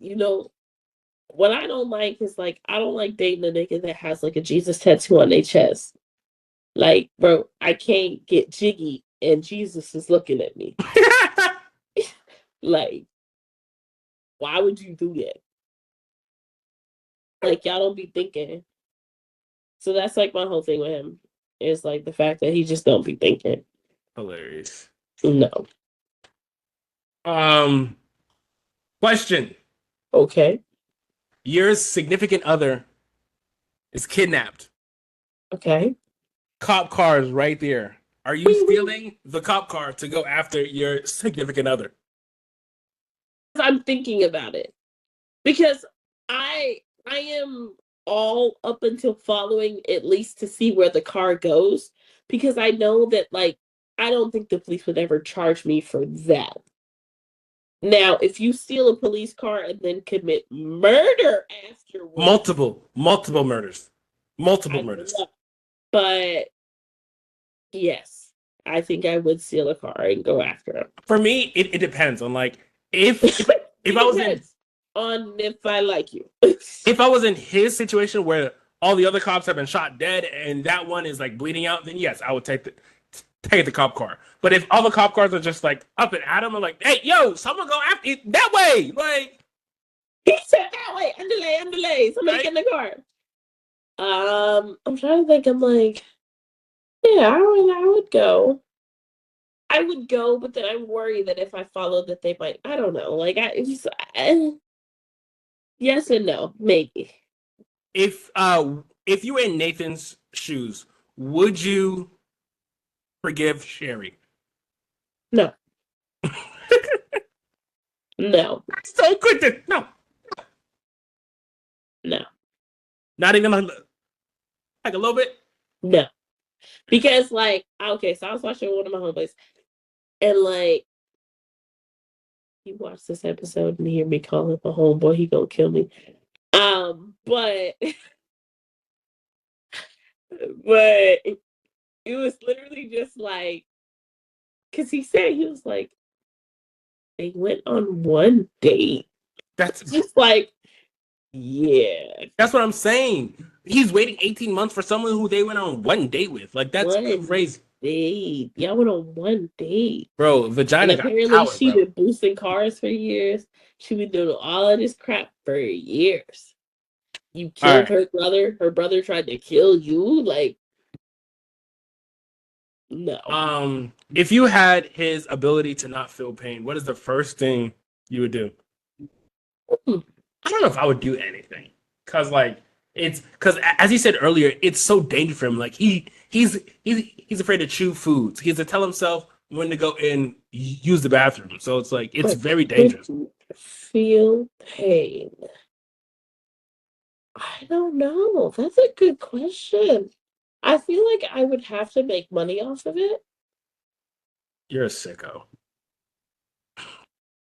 [SPEAKER 2] what I don't like is like, I don't like dating a nigga that has like a Jesus tattoo on their chest. Like, bro, I can't get jiggy and Jesus is looking at me. Like, why would you do that? Like, y'all don't be thinking. So that's like my whole thing with him is like the fact that he just don't be thinking.
[SPEAKER 1] Hilarious.
[SPEAKER 2] No.
[SPEAKER 1] Question.
[SPEAKER 2] Okay.
[SPEAKER 1] Your significant other is kidnapped.
[SPEAKER 2] Okay.
[SPEAKER 1] Cop car is right there. Are you
[SPEAKER 2] Wee, wee.
[SPEAKER 1] stealing the cop car to go after your significant other?
[SPEAKER 2] I'm thinking about it because I am all up until following at least to see where the car goes because I know that like I don't think the police would ever charge me for that. Now, if you steal a police car and then commit murder afterwards,
[SPEAKER 1] Multiple murders. Multiple
[SPEAKER 2] I
[SPEAKER 1] murders.
[SPEAKER 2] love. But yes, I think I would steal a car and go after him.
[SPEAKER 1] For me, it depends on like if
[SPEAKER 2] It
[SPEAKER 1] I was in
[SPEAKER 2] depends on if I like you.
[SPEAKER 1] if I was in his situation where all the other cops have been shot dead and that one is like bleeding out, then yes, I would take the cop car. But if all the cop cars are just like up and at him, I'm like, hey, yo, someone go after it that way. Like
[SPEAKER 2] He said that way. Underlay. Somebody
[SPEAKER 1] right?
[SPEAKER 2] get in the car. I'm trying to think. I'm like, yeah, I would go. I would go, but then I'm worried that if I follow, that they might. I don't know. Like, yes and no, maybe.
[SPEAKER 1] If you were in Nathan's shoes, would you forgive Sherry?
[SPEAKER 2] No, no,
[SPEAKER 1] So quick to no,
[SPEAKER 2] no,
[SPEAKER 1] not even like a little bit.
[SPEAKER 2] no. Because, like, okay, so I was watching one of my homeboys, and like, he watched this episode and hear me call him a homeboy, he gonna kill me. But but it was literally just like, because he said he was like, they went on one date.
[SPEAKER 1] That's
[SPEAKER 2] Just like, yeah,
[SPEAKER 1] that's what I'm saying. He's waiting 18 months for someone who they went on one date with. Like that's
[SPEAKER 2] one
[SPEAKER 1] crazy,
[SPEAKER 2] date. Y'all went on one date.
[SPEAKER 1] bro.
[SPEAKER 2] And
[SPEAKER 1] Vagina got
[SPEAKER 2] apparently
[SPEAKER 1] power,
[SPEAKER 2] she
[SPEAKER 1] bro.
[SPEAKER 2] been boosting cars for years. She been doing all of this crap for years. You
[SPEAKER 1] All
[SPEAKER 2] killed
[SPEAKER 1] right.
[SPEAKER 2] her brother. Her brother tried to kill you. Like, no.
[SPEAKER 1] If you had his ability to not feel pain, what is the first thing you would do?
[SPEAKER 2] Hmm.
[SPEAKER 1] I don't know if I would do anything because like it's because as he said earlier, it's so dangerous for him. Like he's afraid to chew foods. He has to tell himself when to go and use the bathroom. So it's like it's very dangerous.
[SPEAKER 2] Feel pain. I don't know. That's a good question. I feel like I would have to make money off of it.
[SPEAKER 1] You're a sicko.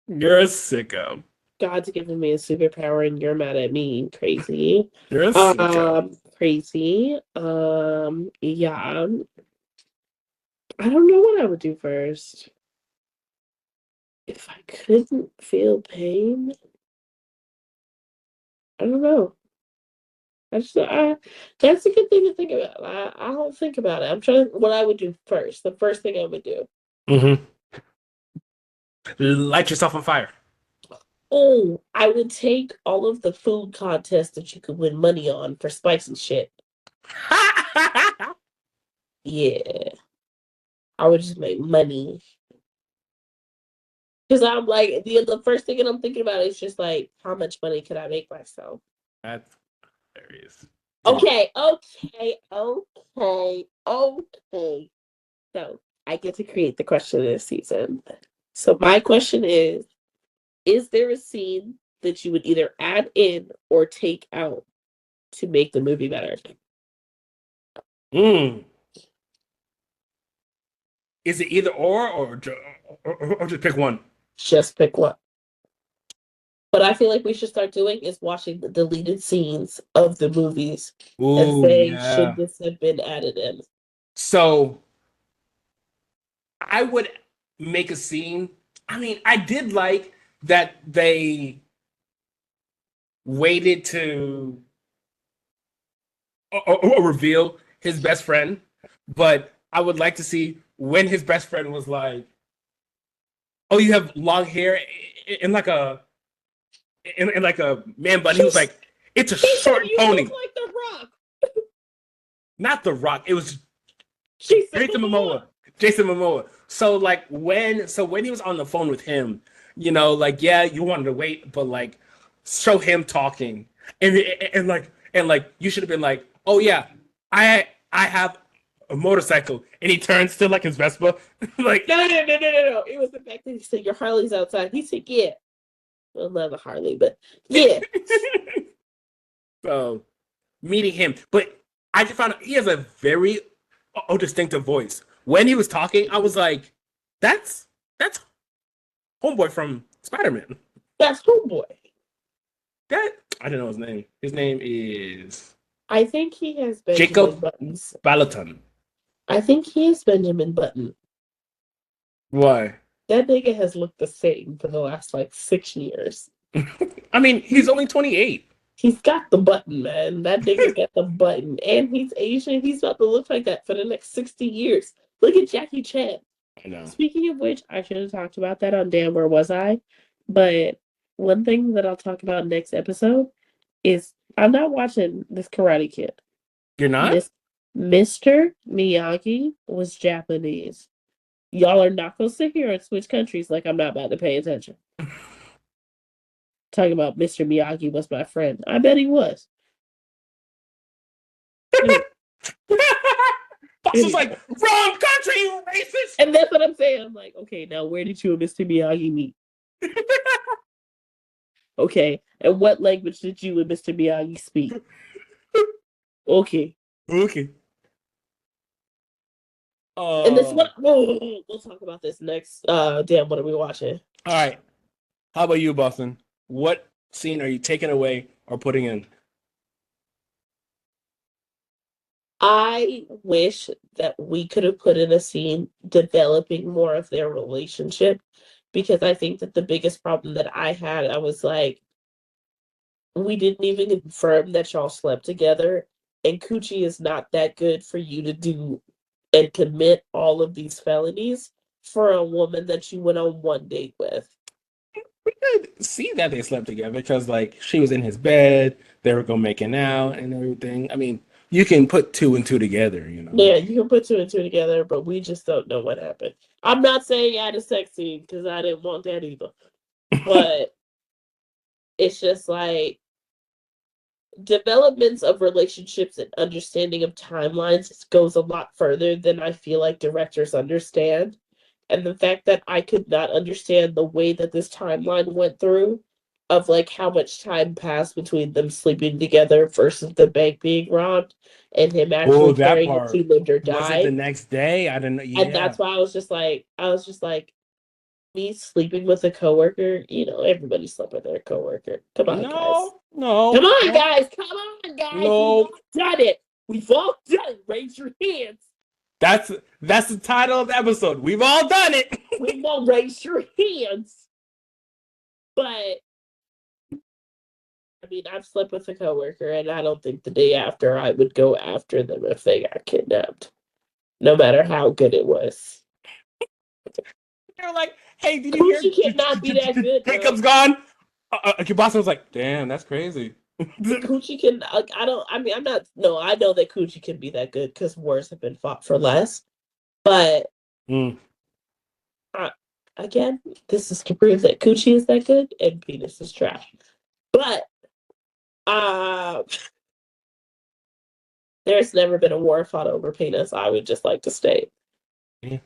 [SPEAKER 1] You're a sicko.
[SPEAKER 2] God's given me a superpower and you're mad at me. Crazy.
[SPEAKER 1] You're a sicko.
[SPEAKER 2] Crazy. Yeah. I don't know what I would do first. If I couldn't feel pain, I don't know. That's a good thing to think about. I don't think about it. I'm trying what I would do first. The first thing I would do.
[SPEAKER 1] Mm-hmm. Light yourself on fire.
[SPEAKER 2] Oh, I would take all of the food contests that you could win money on for spicy shit. Yeah. I would just make money. Because I'm like, the first thing that I'm thinking about is just like, how much money could I make myself?
[SPEAKER 1] That's hilarious.
[SPEAKER 2] Okay. So I get to create the question this season. So my question is there a scene that you would either add in or take out to make the movie better?
[SPEAKER 1] Is it either or just pick one?
[SPEAKER 2] Just pick one. What I feel like we should start doing is watching the deleted scenes of the movies and saying, should this have been added in?
[SPEAKER 1] So I would make a scene. I mean, I did like that they waited to reveal his best friend, but I would like to see when his best friend was like, "Oh, you have long hair," in like a man bun. He was like, "It's a short pony."
[SPEAKER 2] Look like The Rock.
[SPEAKER 1] Not The Rock. It was
[SPEAKER 2] Jason
[SPEAKER 1] Momoa. Jason Momoa. So when he was on the phone with him, you know, like, yeah, you wanted to wait, but like show him talking. And like you should have been like, "Oh yeah, I have a motorcycle." And he turns to like his Vespa. Like
[SPEAKER 2] no. It was the fact that he said your Harley's outside. He said, yeah. Well, not a Harley, but yeah.
[SPEAKER 1] So meeting him. But I just found out he has a very distinctive voice. When he was talking, I was like, that's Homeboy from Spider-Man.
[SPEAKER 2] That's Homeboy.
[SPEAKER 1] That I don't know his name. His name is
[SPEAKER 2] I think he has Benjamin
[SPEAKER 1] Jacob
[SPEAKER 2] Buttons.
[SPEAKER 1] Balaton.
[SPEAKER 2] I think he is Benjamin Button.
[SPEAKER 1] Why?
[SPEAKER 2] That nigga has looked the same for the last like 6 years.
[SPEAKER 1] I mean, he's only 28.
[SPEAKER 2] He's got the button, man. That nigga got the button. And he's Asian. He's about to look like that for the next 60 years. Look at Jackie Chan.
[SPEAKER 1] I know.
[SPEAKER 2] Speaking of which, I should have talked about that on Damn Where Was I? But one thing that I'll talk about next episode is I'm not watching this Karate Kid.
[SPEAKER 1] You're not?
[SPEAKER 2] Mr. Miyagi was Japanese. Y'all are not going to sit here and switch countries like I'm not about to pay attention. Talking about Mr. Miyagi was my friend. I bet he was.
[SPEAKER 1] Boss was like, wrong country, you racist!
[SPEAKER 2] And that's what I'm saying. I'm like, okay, now where did you and Mr. Miyagi meet? Okay, and what language did you and Mr. Miyagi speak? Okay. And this one, we'll talk about this next. Damn, what are we watching?
[SPEAKER 1] All right. How about you, Boston? What scene are you taking away or putting in?
[SPEAKER 2] I wish that we could have put in a scene developing more of their relationship, because I think that the biggest problem that I had, I was like, we didn't even confirm that y'all slept together, and Coochie is not that good for you to do and commit all of these felonies for a woman that you went on one date with.
[SPEAKER 1] We could see that they slept together because, like, she was in his bed, they were going making out and everything. I mean, you can put 2 and 2 together, you know.
[SPEAKER 2] Yeah, you can put 2 and 2 together, but we just don't know what happened. I'm not saying add a sex scene because I didn't want that either. But it's just like developments of relationships and understanding of timelines goes a lot further than I feel like directors understand. And the fact that I could not understand the way that this timeline went through, of like how much time passed between them sleeping together versus the bank being robbed and him actually caring if he lived or died.
[SPEAKER 1] Was it the next day? I don't know. Yeah.
[SPEAKER 2] And that's why I was just like, me sleeping with a coworker, everybody slept with their coworker. Come on, guys.
[SPEAKER 1] No.
[SPEAKER 2] Come on, guys. Come on, guys.
[SPEAKER 1] No.
[SPEAKER 2] We've all done it. We've all done it. Raise your hands.
[SPEAKER 1] That's the title of the episode. We've all done it.
[SPEAKER 2] We've all raised your hands. But I mean, I've slept with a coworker, and I don't think the day after I would go after them if they got kidnapped, no matter how good it was.
[SPEAKER 1] They're like, "Hey, did you hear?
[SPEAKER 2] Coochie cannot be that good, bro.
[SPEAKER 1] Jacob's gone." Boston was like, "Damn, that's crazy."
[SPEAKER 2] Coochie can. I don't. I mean, I'm not. No, I know that coochie can be that good because wars have been fought for less. But again, this is to prove that coochie is that good and penis is trash. But there's never been a war fought over penis. I would just like to state.
[SPEAKER 1] Yeah.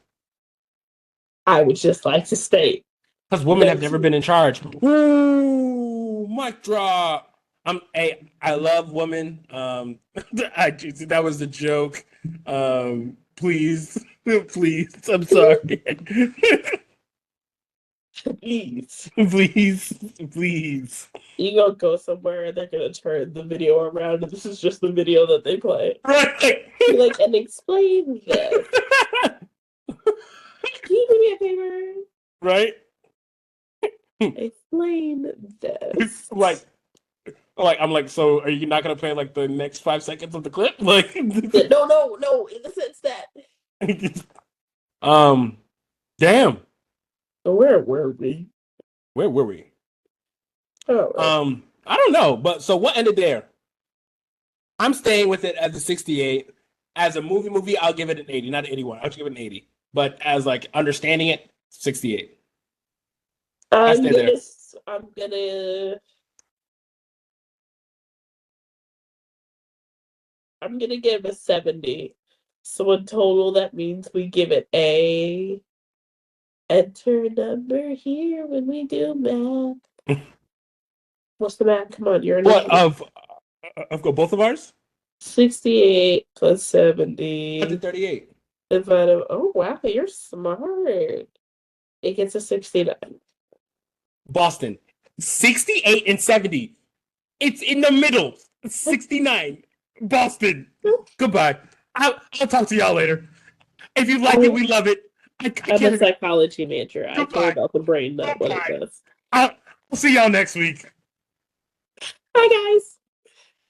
[SPEAKER 2] I would just like to state.
[SPEAKER 1] Because women have never been in charge. Ooh, mic drop. I love women. That was the joke. Please, please. I'm sorry. Please.
[SPEAKER 2] You gonna go somewhere and they're gonna turn the video around, and this is just the video that they play.
[SPEAKER 1] Right.
[SPEAKER 2] Like, and explain this. Can you do me a favor?
[SPEAKER 1] Right.
[SPEAKER 2] Explain this.
[SPEAKER 1] Like I'm like, so are you not gonna play like the next 5 seconds of the clip? Like,
[SPEAKER 2] no. In the sense that.
[SPEAKER 1] Damn.
[SPEAKER 2] Where were we?
[SPEAKER 1] Where were we?
[SPEAKER 2] Oh.
[SPEAKER 1] I don't know, but so what ended there? I'm staying with it as a 68. As a movie, I'll give it an 80, not an 81. I'll just give it an 80. But as like understanding it, 68.
[SPEAKER 2] I'm gonna give a 70. So in total, that means we give it a enter number here when we do math. What's the math? Come on, you're in.
[SPEAKER 1] What of both of ours?
[SPEAKER 2] 68 plus 70.
[SPEAKER 1] 138.
[SPEAKER 2] Divided. Oh wow, you're smart. It gets a 69.
[SPEAKER 1] Boston, 68 and 70. It's in the middle. 69. Boston. Goodbye. I'll talk to y'all later. If you like it, we love it.
[SPEAKER 2] I'm a psychology major. I care about the brain, not what it does.
[SPEAKER 1] I'll see y'all next week.
[SPEAKER 2] Bye, guys.